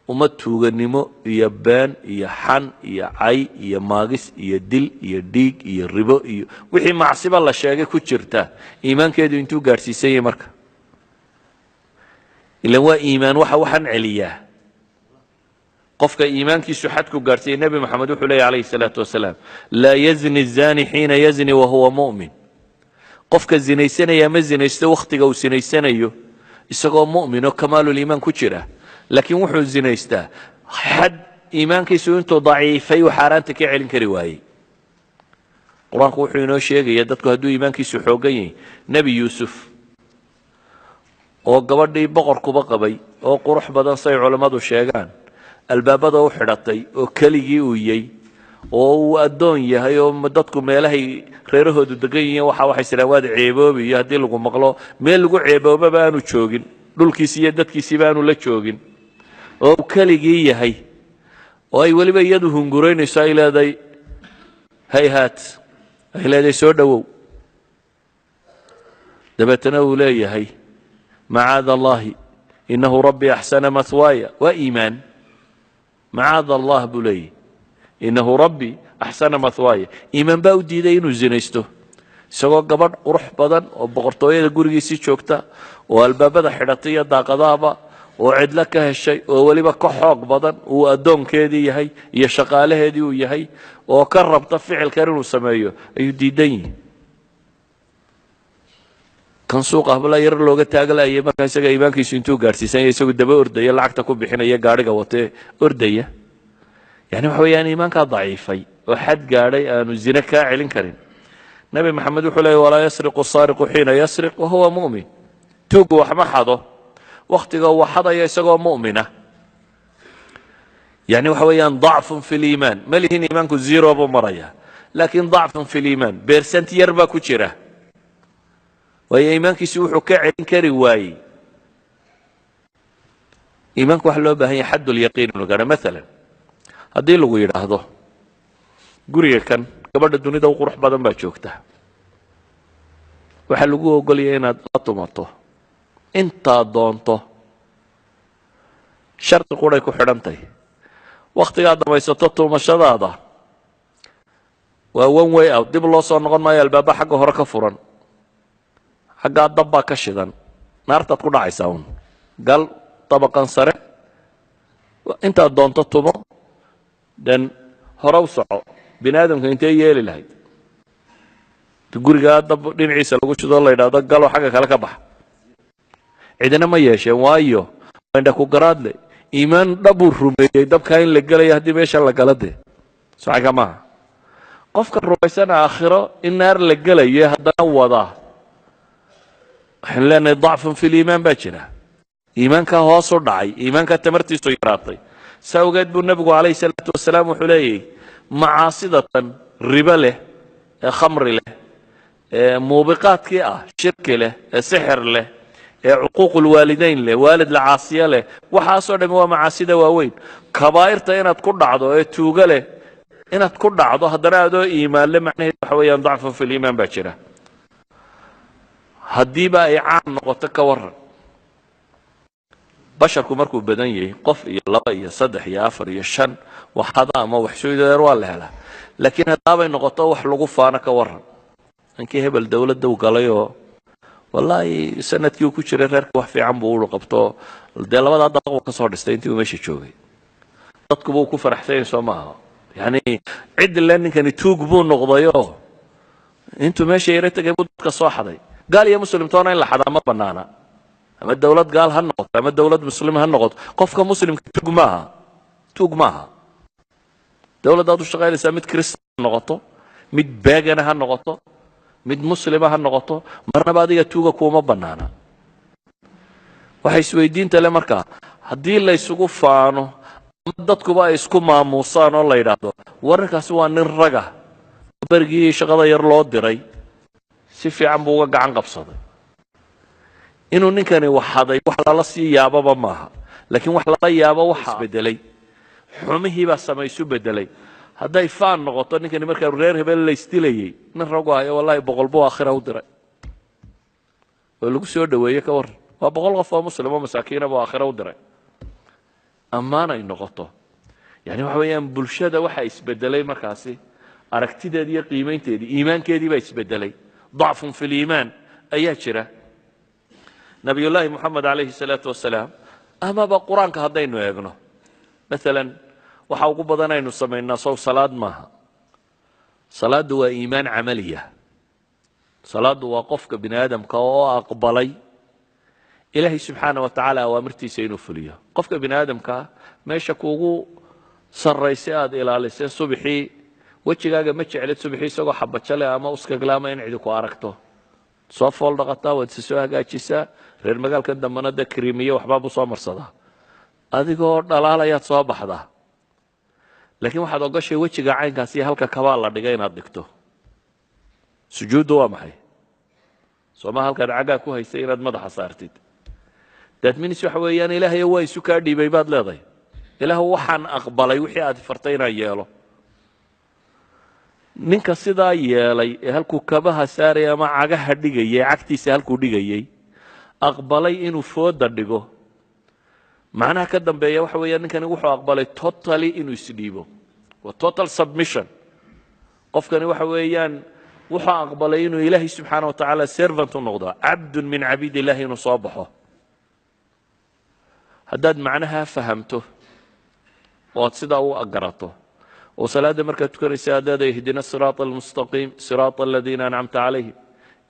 ummad tuuganimo iyo been iyo xan iyo cay iyo maagis iyo dil iyo dhiig iyo ribo iyo wixii macsiba la sheegay ku jirta iimaankeedu intuu gaadhsiisan yahay marka ilan waa iimaan waxaan celiyaa qofka iimaankiisu xadku gaadhsiiyey nebi moxamed wuxuu leeyahy calayhi salaatu wasalaam laa yazni الzani xiina yazni wahuwa mu'min qofka zinaysanaya ma zinaysto wakhtiga uu sinaysanayo isagoo mu'min oo kamaaluliimaan ku jira laakiin wuxuu zinaystaa xad iimaankiisu intuu daciifay uu xaaraanta ka celin kari waayey qur-aanku wuxuu inoo sheegaya dadku hadduu iimaankiisu xoogan yahay nebi yuusuf oo gabadhii boqorkuba qabay oo qurux badan say culammadu sheegaan albaabada u xidhatay oo keligii uu yey oo uu addoon yahay oo dadku meelahay reerahoodu degan yihiin waxay sidhaan waad ceeboobi iyo haddii lagu maqlo meel lagu ceeboobaba aanu joogin dhulkiisi iyo dadkiisiiba aanu la joogin oo uu keligii yahay oo ay weliba iyadu hunguraynayso ay leedahay hayhaat ay leedahay soo dhowow dabeetana uu leeyahay macaada allahi inahu rabbii axsana mahwaaya waa iimaan macaada allah buu leeyahy inahu rabbii axsana mahwaaya iimaan baa u diiday inuu zinaysto isagoo gabadh qurux badan oo boqortooyada gurigiisii joogta oo albaabada xidhatay iyo daaqadaaba oo cidlo ka heshay oo weliba ka xoog badan uu addoonkeedii yahay iyo shaqaalaheedii uu yahay oo ka rabta ficilkan inuu sameeyo ayuu diidan yihi kan suuqa habla yar looga taaglayay markaa isaga iimaankiisu intuu gaadhsiisanya isagu daba ordaya lacagta ku bixinaya gaadhiga watee ordaya yani waxa weeyaan iimaankaa daciifay oo xad gaadhay aanu zine kaa celin karin nebi maxamed wuxuu leeyay walaa yasriqu saariqu xiina yasriq wahuwa mu'min tuugu wax ma xado wakhtiga uu xadaya isagoo mu'mina yani waxa weeyaan dacfun fi liimaan ma lihin iimaanku zero buu maraya laakiin dacfun fi liimaan beersant yar baa ku jira waayo iimaankiisi wuxuu ka celin kari waayey iimaanku waxa loo baahan yahay xaddulyaqiin inuu gaadho maalan haddii lagu yidhaahdo guriga kan gabadha dunida u qurux badan baa joogta waxaa lagu ogolaya inaad la tumato intaad doonto shardi quray ku xidhantahy wakhtigaad dhamaysato tuumashadaada waa one way out dib loo soo noqon maayo albaaba xagga hore ka furan xaggaa dab baa ka shidan naartaad ku dhacaysaa un gal dabaqan sare intaad doonto tumo den hore u soco bini aadamka intee yeeli lahayd gurigaa dab dhinaciisa lagu shido la yidhaahdo galoo xagga kale ka baxa cidina ma yeesheen waayo indha ku garaadle iimaan dhabuu rumeeyey dabkaa in la gelaya haddii meesha la gala dee socaga maaha qofka rumaysan aakhiro in naar la gelayo haddana wadaa waxaan leenahay dacfun fi liimaan baa jira, iimaankaa hoos u dhacay, iimaankaa tamartiisu yaraatay. saa awgeed buu nebigu calayhi salaatu wasalaam wuxuu leeyahy macaasidatan ribo leh ee khamri leh ee muubiqaadkii ah, shirki leh ee sixir leh ee cuquuqulwaalidayn leh, waalid la caasiye leh, waxaasoo dhami waa macaasida waaweyn. kabaa'irta inaad ku dhacdo ee tuuga leh inaad ku dhacdo haddana adoo iimaan le macnaheedu waxa weeyaan dacfun fi liimaan baa jira. haddiiba ay caan noqoto ka waran, basharku markuu badan yahay qof iyo laba iyo saddex iyo afar iyo shan waxada ama waxsooydeer waa la helaa, laakiin haddaabay noqoto wax lagu faano ka waran. ninkii hebel dowladda u galay oo wallaahi sanadkii uu ku jiray reerka wax fiican buu u qabto, dee labadaa daqiiq ka soo dhistay intii uu meesha joogay, dadkuba uu ku faraxsan yahay soo maaha. yani cid le ninkani tuug buu noqdayoo intuu meesha yara tegay buu dadka soo xaday. gaal iyo muslim toona in la xadaa ma banaana, ama dowlad gaal ha noqoto ama dowlad muslim ha noqoto, qofka muslimka tuug maaha. dowladdaad u shaqaynaysaa mid kristan ha noqoto, mid beegana ha noqoto, mid muslima ha noqoto, marnaba adiga tuuga kuuma banaana. waxay isweydiinta le markaa haddii la ysugu faano ama dadkuba ay isku maamuusaan oo la yidhaahdo wararkaasi waa nin raga, berigii shaqada yar loo diray si fiican buu uga gacan qabsaday, inuu ninkani waxaday wax lala sii yaababa maaha, laakiin wax lala yaabo waxa isbedelay, xumihii baa samaysu bedelay. hadday faan noqoto ninkani markaa reer hebel la isdilayay nin ragu hayo wallahi boqol buu aakhira u diray oo lagu soo dhaweeyey ka waran, waa boqol qof oo muslim oo masaakiina buu aakhira u diray. ammaan ay noqoto yani waxa weeyaan bulshada waxa isbedelay markaasi aragtideedii iyo qiimaynteedii, iimaankeedii baa isbedelay. ضعف في الإيمان أيها جرا. نبي الله محمد عليه الصلاة والسلام أما بقرآن كهدين ويقنه مثلا وحاوق بدنا نسمي الناس صلاة ماها، صلاة هو إيمان عملية، صلاة هو قفك بني آدم كوا أقبلي إلهي سبحانه وتعالى أوامرتي سينفليه. قفك بني آدم كا ما يشكوه صر ريساد إلى لسان صبحي wejigaaga ma jeclid subaxii isagoo xabajale ama uskaglaama in cidi ku aragto, soo fool dhaqataa, waad si soo hagaajisaa, reer magaalkan dambana de kariimiye waxbaabuu soo marsadaa, adigoo dhalaalayaad soo baxdaa. laakiin waxaad ogashay wejiga caynkaas iyo halka kabaa la dhigay inaad dhigto. sujuuddu waa maxay? sooma halkaad caggaa ku haysay inaad madaxa saartid. daadminis waxa weeyaan ilaahayo waa isu kaa dhiibay baad leedahay, ilaahu waxaan aqbalay wixii aad fartay inaan yeelo. ninka sidaa yeelay ee halkuu kabaha saaraya ama cagaha dhigayay, cagtiisa halkuu dhigayay, aqbalay inuu fooda dhigo, macnaha ka dambeeya waxa weeyaan ninkani wuxuu aqbalay totally inuu isdhiibo, waa total submission. qofkani waxa weeyaan wuxuu aqbalay inuu ilaahay subxaana wa tacaala servant u noqdo, cabdun min cabiid illahi inuu soo baxo. haddaad macnaha fahamto oo aad sidaa u agarato وصلاة مركز تكرر سادة اهدنا الصراط المستقيم صراط الذين أنعمت عليهم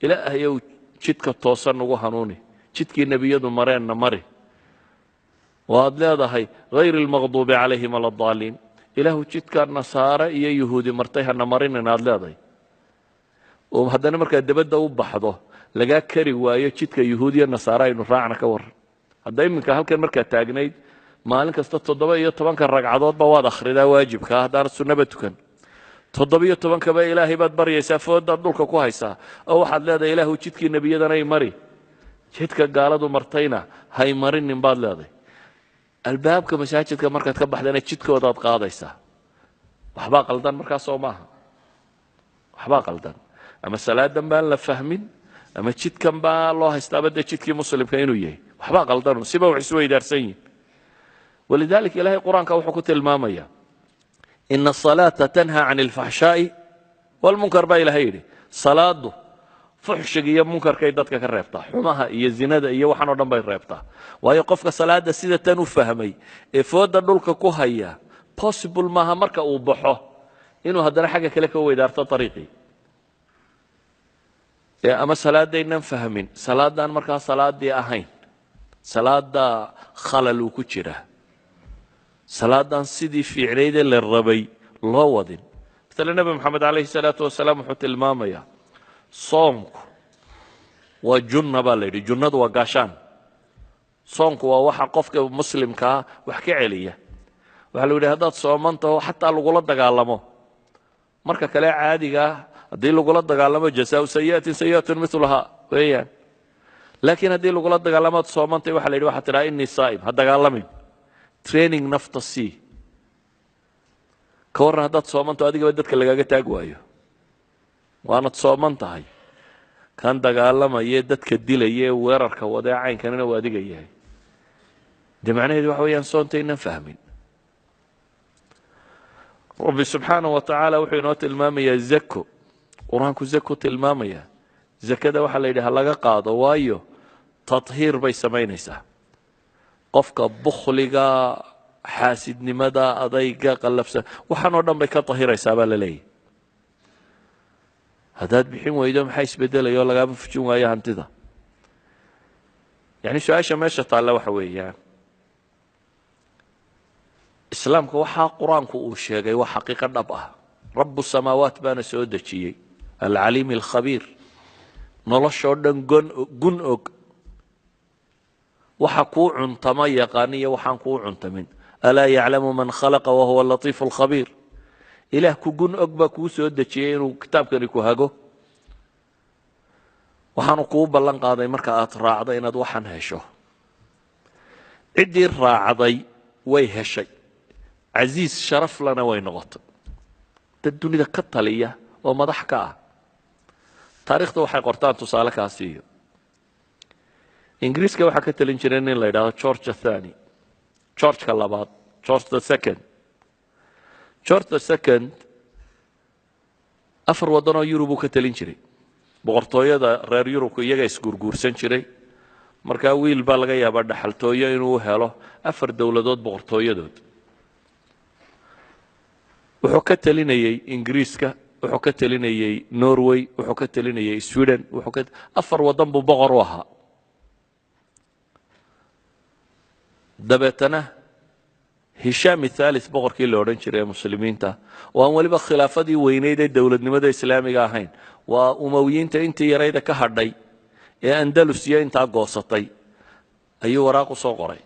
إلى أهيو جدك التوصل وهنوني جدك النبي يدو مرين نمره وهذا لا هي غير المغضوب عليهم ولا الضالين إله جدك النصارى إيا يهودي مرتيها نمرين هذا لا هي وهذا مركز دبدا وبحضه لقى كري ويا جدك يهودي النصارى ينفعنا كور هذا يمكن هالك مركز تاجنيد maalin kasta 17 ragcadoodba waad akhridaa waajibka haddaan sunnaba tukan. 17 ba ilaahay baad baryaysaa, foodaad dhulka ku haysaa oo waxaad leedahay ilaahu jidkii nebiyadana ay mari, jidka gaaladu martayna hay marinin baad leedahay. albaabka masaajidka markaad ka baxdana jidkoodaad qaadaysaa. waxbaa qaldan markaas oo maaha, waxbaa qaldan, ama salaadan baan la fahmin ama jidkan baa loo haystaaba dee jidkii muslimka inuu yahay. waxbaa qaldan siba wax isweydaarsan yihin. ولذلك إلهي القرآن كوحكت المامية إن الصلاة تنهى عن الفحشاء والمنكر با إلهي صلاة فحشقية منكر كيدتك كالرابطة حماها إيا الزنادة إيا وحنا ودنبا الرابطة وهي قفك صلاة سيدة تنفهمي إفواد دولك كوهية possible ماها مركا أوبحه إنه هدنا حاجة كلك هو إدارة طريقي أما صلاة دي نفهمين صلاة دان مركا صلاة دي أهين صلاة دا خلل وكتشره صلاة سيدي في عريدة للربي الله ودين. مثل النبي محمد عليه الصلاة والسلام وحط المامية صومك waa junna baa la yidhi. junnadu waa gaashaan. soonku waa waxa qofka muslimkaa wax ka celiya. waxaa lagu yidhi haddaad sooman taho xataa lagula dagaalamo marka kale caadigaa haddii lagula dagaalamo jasaau sayi'atin sayi'atun milahaa weeyaan. laakiin haddii lagula dagaalamaad soomantay waxa la yidhi waxaa tidhaha innii saa'im, ha dagaalamin, training nafta sii. ka warran haddaad soomanto adigaba dadka lagaaga taag waayo, waanad sooman tahay, kan dagaalamaye dadka dilaya ee weerarka wadee caynkanina uu adiga yahay. dee macnaheedu waxa weeyaan soontaynan fahmin. rabbi subxaanahu wa tacaala wuxuu inoo tilmaamayaa zako. qur-aanku zako tilmaamaya. zakada waxaa la yidhi ha laga qaado, waayo tahiir bay samaynaysaa. qofka bukhliga, xaasidnimada, adayga, qallafsan, waxaan oo dhan bay ka tahiraysaa baa la leeyahy. haddaad bixin weydo maxaa isbedelaya oo lagaama fujin waayo hantida? yani su-aasha meesha taalla waxa weeyaan islaamka waxaa qur-aanku uu sheegay waa xaqiiqo dhab ah. rabu samaawaat baana soo dejiyey, alcaliim alkhabiir, noloshoo dhan gun og, waxa kuu cuntama yaqaan iyo waxaan kuu cuntamin. alaa yaclamu man khalaqa wahuwa latiifu alkhabiir. ilaah ku gun og baa kuu soo dejiyey inuu kitaabkani ku hago. waxaanu kuu ballan qaaday marka aad raacdo inaad waxan hesho. ciddii raacday way heshay, casiis sharaf lana way noqotay, dad dunida ka taliya oo madax ka ah. taariikhda waxay qortaan tusaale kaa siiyo. ingiriiska waxaa ka talin jiray nin la yidhaahdo george athani, georgeka labaad, george the second. george the second 4 waddan oo yurub uu ka talin jiray. boqortooyada reer yurubku iyaga isguurguursan jiray. markaa wiil baa laga yaabaa dhaxaltooyo inuu helo 4 dowladood boqortooyadood. wuxuu ka talinayay ingiriiska, wuxuu ka talinayay norway, wuxuu ka talinayay sweden, 4 waddan buu boqor u ahaa. dabeetana hishaam الثالث boqorkii la odhan jiray ee muslimiinta, oo aan weliba khilaafadii weyneyd ee dowladnimada islaamiga ahayn, waa umawiyiinta intii yarayda ka hadhay ee andalusiya intaa goosatay, ayuu waraaq u soo qoray.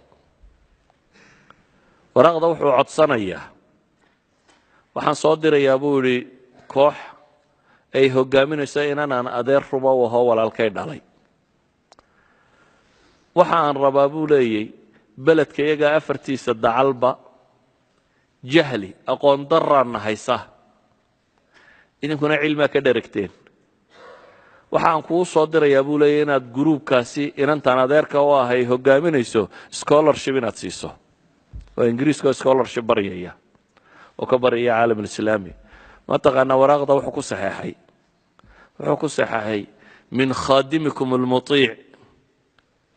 waraaqda wuxuu codsanayaa, waxaan soo dirayaa buu yidhi koox ay hogaaminayso inanaan adeer ruba u ahoo walaalkay dhalay. waxa aan rabaa buu leeyay beledka iyagaa 4tiisa dacalba jahli, aqoon daraanna haysa, idinkuna cilmaa ka dheragteen. waxa aan kuu soo dirayaa buu leeyay inaad gruubkaasi inantaan adeerka u ahay hogaaminayso scholarship inaad siiso. oo ingiriiska scholarship baryaya oo ka baryaya caalam alislaami. ma taqaanaa waraaqda wuxuu ku saxeexay? wuxuu ku saxeexay min khaadimikum almuطiic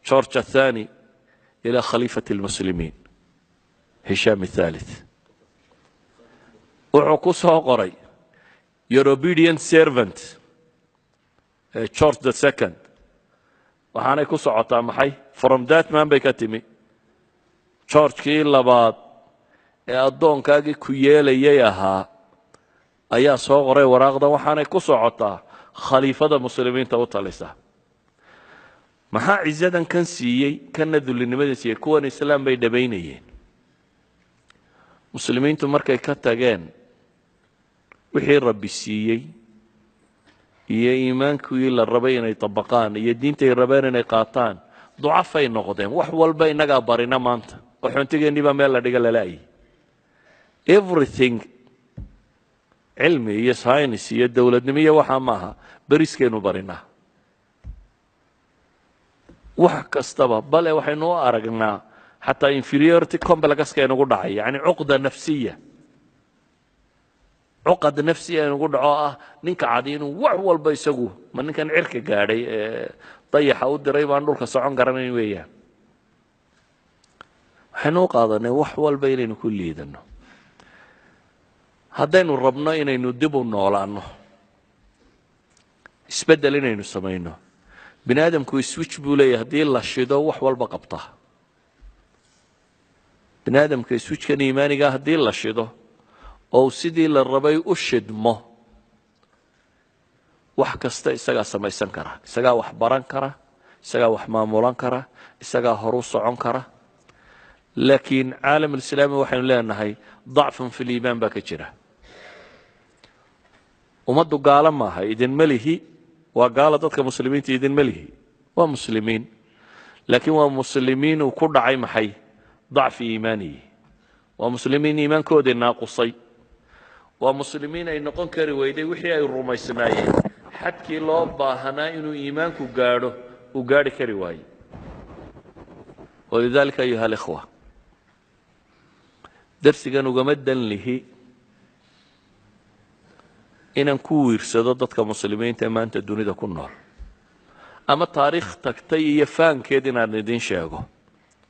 george athani إلى خليفة المسلمين هشام الثالث. wuxuu soo qoray your obedient servant George the second. waxaanay ku socotaa maxay? from that man bay ka timi. georgekii labaad ee addoonkaagii ku yeelayay ahaa ayaa soo qoray waraaqda, waxaanay ku socotaa khaliifada muslimiinta u talisa. maxaa cizadan kan siiyey, kanna dullinimada siiyey? kuwan islaam bay dhabaynayeen. muslimiintu markay ka tageen wixii rabbi siiyey iyo iimaankii la rabay inay dabaqaan iyo diintay rabeen inay qaataan, ducafay noqdeen. wax walba innagaa barina maanta, qaxoontigeennii baa meel la dhiga lalaayay. everything, cilmi iyo science iyo dowladnimo iyo waxaa maaha, beriskeennu barinaa. wax kastaba, bale waxaynu u aragnaa xataa inferiority complexka inugu dhacay, yani cuqda nafsiya, cuqad nafsiya inugu dhaco ah ninka cadi inuu wax walba isagu, ma ninkan cirka gaadhay ee dayaxa u diray baan dhulka socon garanayn weeyaan. waxaynu u qaadanay wax walba inaynu ku liidano. haddaynu rabno inaynu dib u noolaano, isbeddel inaynu samayno, bini aadamku switch buu leeyahay, haddii la shido wax walba qabta. bini aadamka switchkan iimaaniga haddii la shido oo sidii la rabay u shidmo, wax kasta isagaa samaysan kara, isagaa wax baran kara, isagaa wax maamulan kara, isagaa horu socon kara. laakiin caalam alislaami waxaynu leenahay dacfun fi liimaan baa ka jira. ummaddu gaalo maaha, idinma lihi. waa gaalo dadka muslimiinta, idinma lihi. waa muslimiin, laakiin waa muslimiin uu ku dhacay maxay? dacfi iimaaniyi. waa muslimiin iimaankoodii naaqusay. waa muslimiin ay noqon kari weyday wixii ay rumaysnaayeen xadkii loo baahanaa inuu iimaanku gaadho uu gaadhi kari waayey. walidaalika ayuha alikhwa, darsigan ugama dan lihi inaan ku wiirsado dadka muslimiinta ee maanta dunida ku nool, ama taariikh tagtay iyo faankeed inaan idin sheego.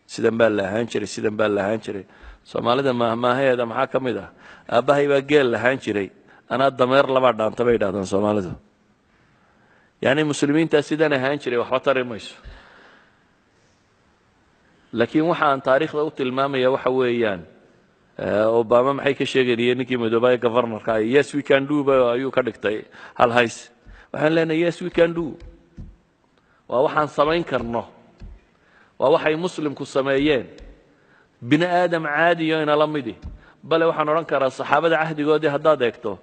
sidan baa la ahaan jiray, sidan baa la ahaan jiray. soomaalida maahmaahaheeda maxaa ka mid ah? aabbahay baa geel lahaan jiray, anaa dameer labaa dhaanta bay idhahdaan soomaalidu. yacni muslimiintaa sidaan ahaan jiray waxba tari mayso. laakiin waxa aan taariikhda u tilmaamaya waxa weeyaan obama maxay ka sheegayeen ninkii midoobay governorka yes we can do ayuu ka dhigtay hal hays. waxaan leenahay yes we can do waa waxaan samayn karno, waa waxay muslimku sameeyeen. bini aadam caadiyo inala midi, bale waxaan odhan karaa saxaabada cahdigoodii haddaad eegto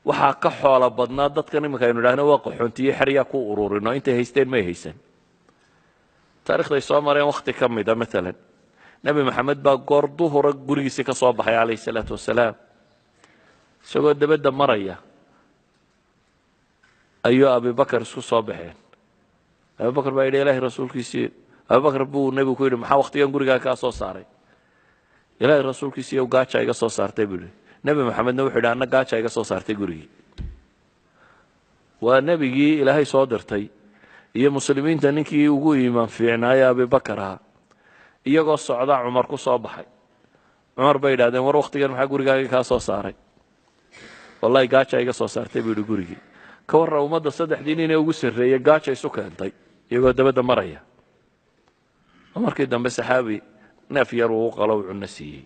waxaa ka xoolo badnaa dadkan iminka aynu idhaahno waa qaxoontiyo xeryaa ku ururino, intay haysteen may haysan. taarikhday soo mareen wakhti ka mida maalan nebi maxamed baa goor duhura gurigiisii ka soo baxay calayhi salaatu wasalaam, isagoo dabadda maraya ayuu abibakar isku soo baxeen. abibakar baa yidhi ilaahay rasuulkiisii, abibakar buu nebigu ku yidhi maxaa wakhtigan gurigaa kaa soo saaray? ilaahay rasuulkiisiiyo gaaja iga soo saartay buu yidhi. nebi maxamedna wuxuu yidhi anna gaaja iga soo saartay gurigii. waa nebigii ilaahay soo dirtay iyo muslimiinta ninkii ugu iimaan fiicnaaya abibakar ahaa. iyagoo socdaa cumar ku soo baxay. cumar bay yidhahdeen war wakhtigan maxaa gurigaaga kaa soo saaray? wallahi gaaja iga soo saartay buu yidhi gurigii. ka warra ummadda saddexdii nin ee ugu sarreeyey gaaja isu keentay iyagoo dabadda maraya. markii dambe saxaabi neef yar uu u qalo u cunno siiyey.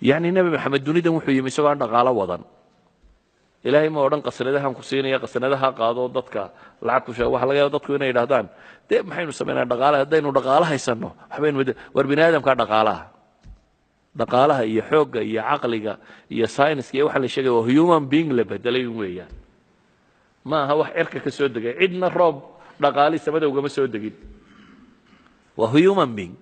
yacni nebi maxamed dunidan wuxuu yimi isagoo aan dhaqaalo wadan. ilaahay ma odhan qasnadahan ku siinaya, qasnadaha qaado dadka lacag ku sheego. waxa laga yaaba dadku inay yidhahdaan dee maxaynu samaynaa dhaqaalaha, haddaynu dhaqaalo haysanno waxbaynu war bini aadamkaa dhaqaalaha. dhaqaalaha iyo xoogga iyo caqliga iyo sayniska iyo waxa la sheegaya waa human being la bedelay weeyaan. ma aha wax cirka ka soo degay. cidna roob dhaqaali samada ugama soo degin. waa human being.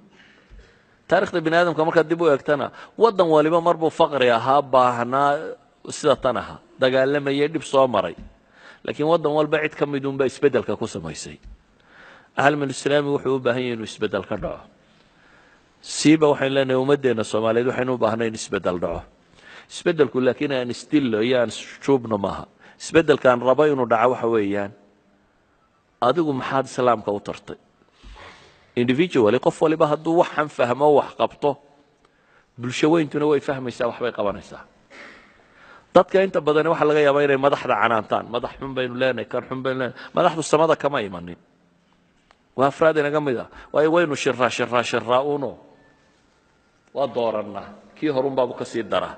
taarikhda bini aadamka markaad dib u eegtana waddan waliba marbuu faqri ahaa, baahnaa, sida tan aha, dagaalamayay, dhib soo maray. laakiin waddan walba cid ka mid unbaa isbeddelka ku samaysay. caalamalislaami wuxuu u baahan yahay inuu isbeddel ka dhaco. siiba waxaynu leenahay ummaddeena soomaaliyeed waxaynu u baahnay in isbeddel dhaco. isbeddelku laakiin aan isdillo iyo aan isjuubno maaha. isbeddelkaan rabo inuu dhaco waxa weeyaan adigu maxaad islaamka u tartay? individually qof waliba hadduu waxan fahmo wax qabto, bulsho weyntuna way fahmaysaa, waxbay qabanaysaa. dadka inta badan waxa laga yaabaa inay madaxda canaantaan. madax xun baynu leenahay, kan xun baynu leenahay. madaxdu samada kama imanin, waa afraad inaga mid ah. waayo waynu shiraa uno waa doorannaa. kii horun baabu ka sii daraa.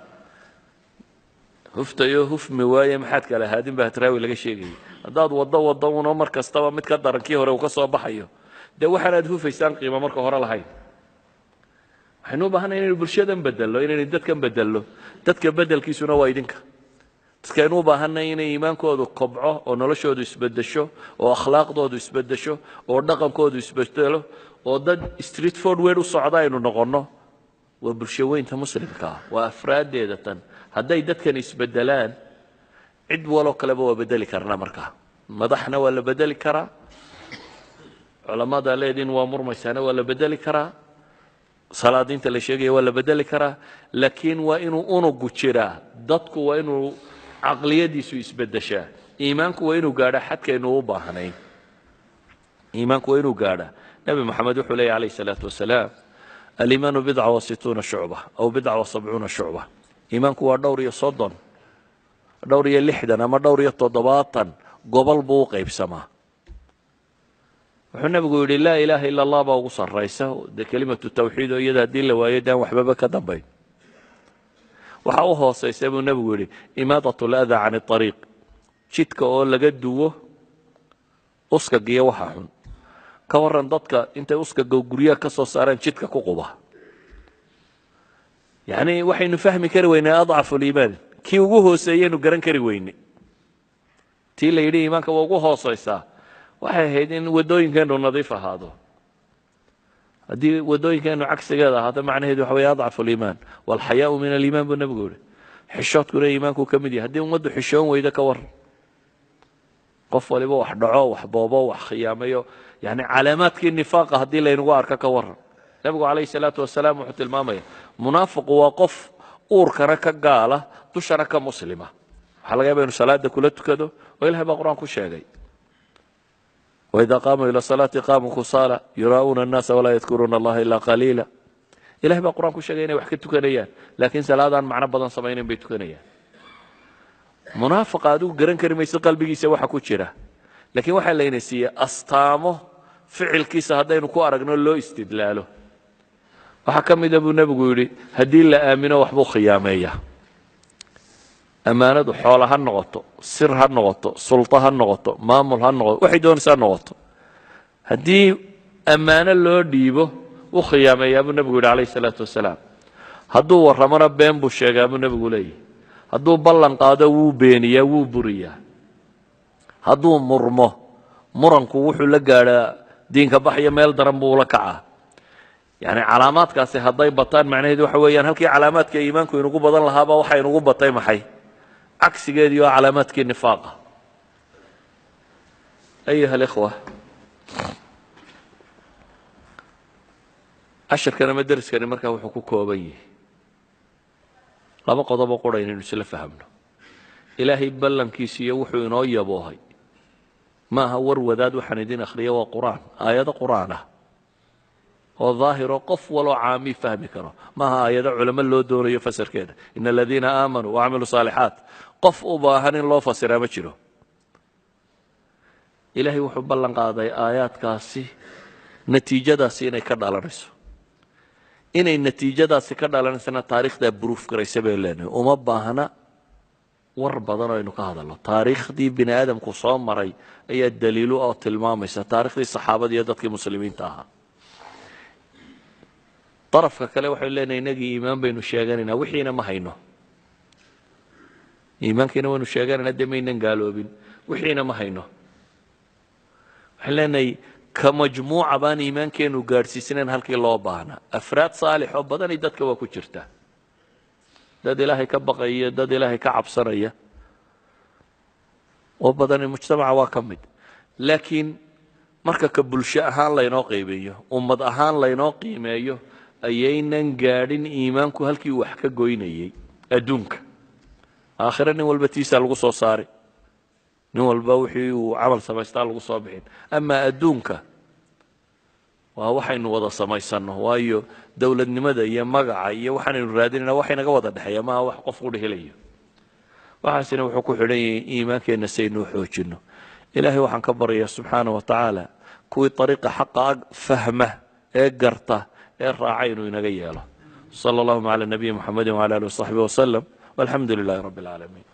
huftayo hufmi waaye maxaad kala haadin baa hatraawi laga sheegayay. haddaad waddo uno mar kastaba mid ka daran kii hore uu ka soo baxayo, dee waxaanaad hufaysaan qiimo marka hore lahayn. waxaynu u baahanay inaynu bulshadan bedello, inaynu dadkan bedello. dadka bedelkiisuna waa idinka. dadkaynu u baahanay inay iimaankoodu kobco oo noloshoodu isbedesho oo akhlaaqdoodu isbedesho oo dhaqankoodu isbedelo oo dad street forward u socda aynu noqonno. waa bulsho weynta muslimka ah, waa afraaddeeda tan. hadday dadkan isbedelaan cid waloo kaleba waa bedeli karnaa. markaa madaxna waa la bedeli karaa, culamada leediin waa murmaysaana waa la bedeli karaa, salaadiinta la sheegaya waa la bedeli karaa. laakiin waa inuu unugu jiraa. dadku waa inuu caqliyadiisu isbedeshaa. iimaanku waa inuu gaadha xadkaynu u baahnayn. iimaanku waa inuu gaadha. nebi moxamed wuxuu leeyahy calayhi salaatu wasalaam aliimaanu bidca wa situuna shucba aw bidca wa sabcuuna shucba. iimaanku waa dhowr iyo 30, dhowr iyo 60 ama dhowr iyo 70 gobol buu u qaybsamaa. wuxuu nabigu yidhi laa ilaaha ila allah baa ugu sarraysa, dee kelimatu tawxiid oo iyada haddii la waayo daan waxbaba ka dambayn. waxa u hoosaysa buu nebigu yidhi imaadat lada can ariiq, jidka oo laga duwo uskag iyo waxa xun ka waran dadka intay uskaga guryaha ka soo saareen jidka ku quba yani waxaynu fahmi kari weynaa adcafu liimaan kii ugu hooseeyaynu garan kari weyne tii la yidhi iimaanka waa ugu hoosaysaa waxay ahayd in waddooyinkeennu nadiif ahaado haddii waddooyinkeennu cagsigeeda ahaato macnaheedu waxa weeye adcafu liimaan walxayaau min aliimaan buu nebigu yihi xishoodkuna iimaanku ka mid yahay haddii ummaddu xishoon weydo ka waran qof waliba wax dhaco wax boobo wax khiyaamayo yani calaamaadkii nifaaqa haddii laynagu arko ka waran nebigu calayhi salaatu wasalaam wuxuu tilmaamaya munaafiqu waa qof uurkana ka gaala dushana ka muslima waxaa laga yaaba inu salaada kula tukado oo ilahay baa qur-aan ku sheegay waidaa qaamuu ila salaati qaamuu kusaala yuraa'uuna annaasa walaa yadkuruuna allaha ilaa qaliila ilahay baa qur-aan ku sheegay inay wax ka tukanayaan laakiin salaadaan macno badan samaynayn bay tukanayaan munaafiqa adigu garan kari maysid qalbigiisa waxa ku jira laakiin waxaa layna siiyey astaamo ficilkiisa haddaynu ku aragno loo istidlaalo waxaa ka mida buu nebigu yidhi haddii la aamino waxbuu khiyaameeya ammaanadu xoola ha noqoto sir ha noqoto sulto ha noqoto maamul ha noqoto waxay doonaysaa noqoto haddii ammaano loo dhiibo u khiyaameeyaa buu nebigu yidhi calayhi salaatu wasalaam hadduu warramona been buu sheegaa buu nebigu leeyahy hadduu ballan qaado wuu beeniyaa wuu buriyaa hadduu murmo muranku wuxuu la gaadhaa diinka baxyo meel daran buu ula kacaa yani calaamaadkaasi hadday bataan macnaheedu waxa weeyaan halkii calaamaadka iimaanku inugu badan lahaaba waxa inugu batay maxay cagsigeedii oo calaamaadkii nifaaqa ayuha alikhwa cashirkan ama deriskani markaa wuxuu ku kooban yahay laba qodobo qura inaynu isla fahamno ilaahay ballankiisa iyo wuxuu inoo yaboohay ma aha war wadaad waxaan idin akhriya waa qur'aan aayado qur'aan ah oo daahiro qof waloo caami fahmi karo maaha aayado culamo loo doonayo fasirkeeda ina aladiina aamanuu wacamiluu saalixaat qof u baahan in loo fasiraa ma jiro ilaahay wuxuu ballan qaaday aayaadkaasi natiijadaasi inay ka dhalanayso inay natiijadaasi ka dhalanaysana taariikhdaa buruuf garaysa bay leenahay uma baahna war badan oo aynu ka hadalno taariikhdii bini aadamku soo maray ayaa daliilo oo tilmaamaysa taariikhdii saxaabada iyo dadkii muslimiinta ahaa darafka kale waxaynu leenahay inagii iimaan baynu sheeganaynaa wixiina ma hayno iimaankiina waynu sheeganaynaa dee maynan gaaloobin wixiina ma hayno waxaynu leenahay ka majmuuca baan iimaankeenu gaadhsiisanayn halkii loo baahnaa afraad saalix oo badani dadka waa ku jirta dad ilaahay ka baqaya dad ilaahay ka cabsanaya oo badani mujtamaca waa ka mid laakiin marka ka bulsho ahaan laynoo qaybeeyo ummad ahaan laynoo qiimeeyo ayaynan gaadhin iimaanku halkii wax ka goynayay adduunka aakhire nin walba tiisaa lagu soo saaray nin walba wixii uu camal samaystaa lagu soo bixin amaa adduunka waa waxaynu wada samaysanno waayo dowladnimada iyo magaca iyo waxaanaynu raadinayna waxaynaga wada dhexeeya maaha wax qof qudha helayo waxaasina wuxuu ku xidhan yahay iimaankeenna saynuu xoojinno ilaahay waxaan ka baryayaa subxaana wa tacaala kuwii ariiqa xaqa fahma ee garta ee raaca inuu inaga yeelo sala allahuma cala nabiyi muxamedin wala alihi wasaxbihi wasalam walxamdu lilahi rabbi alcaalamiin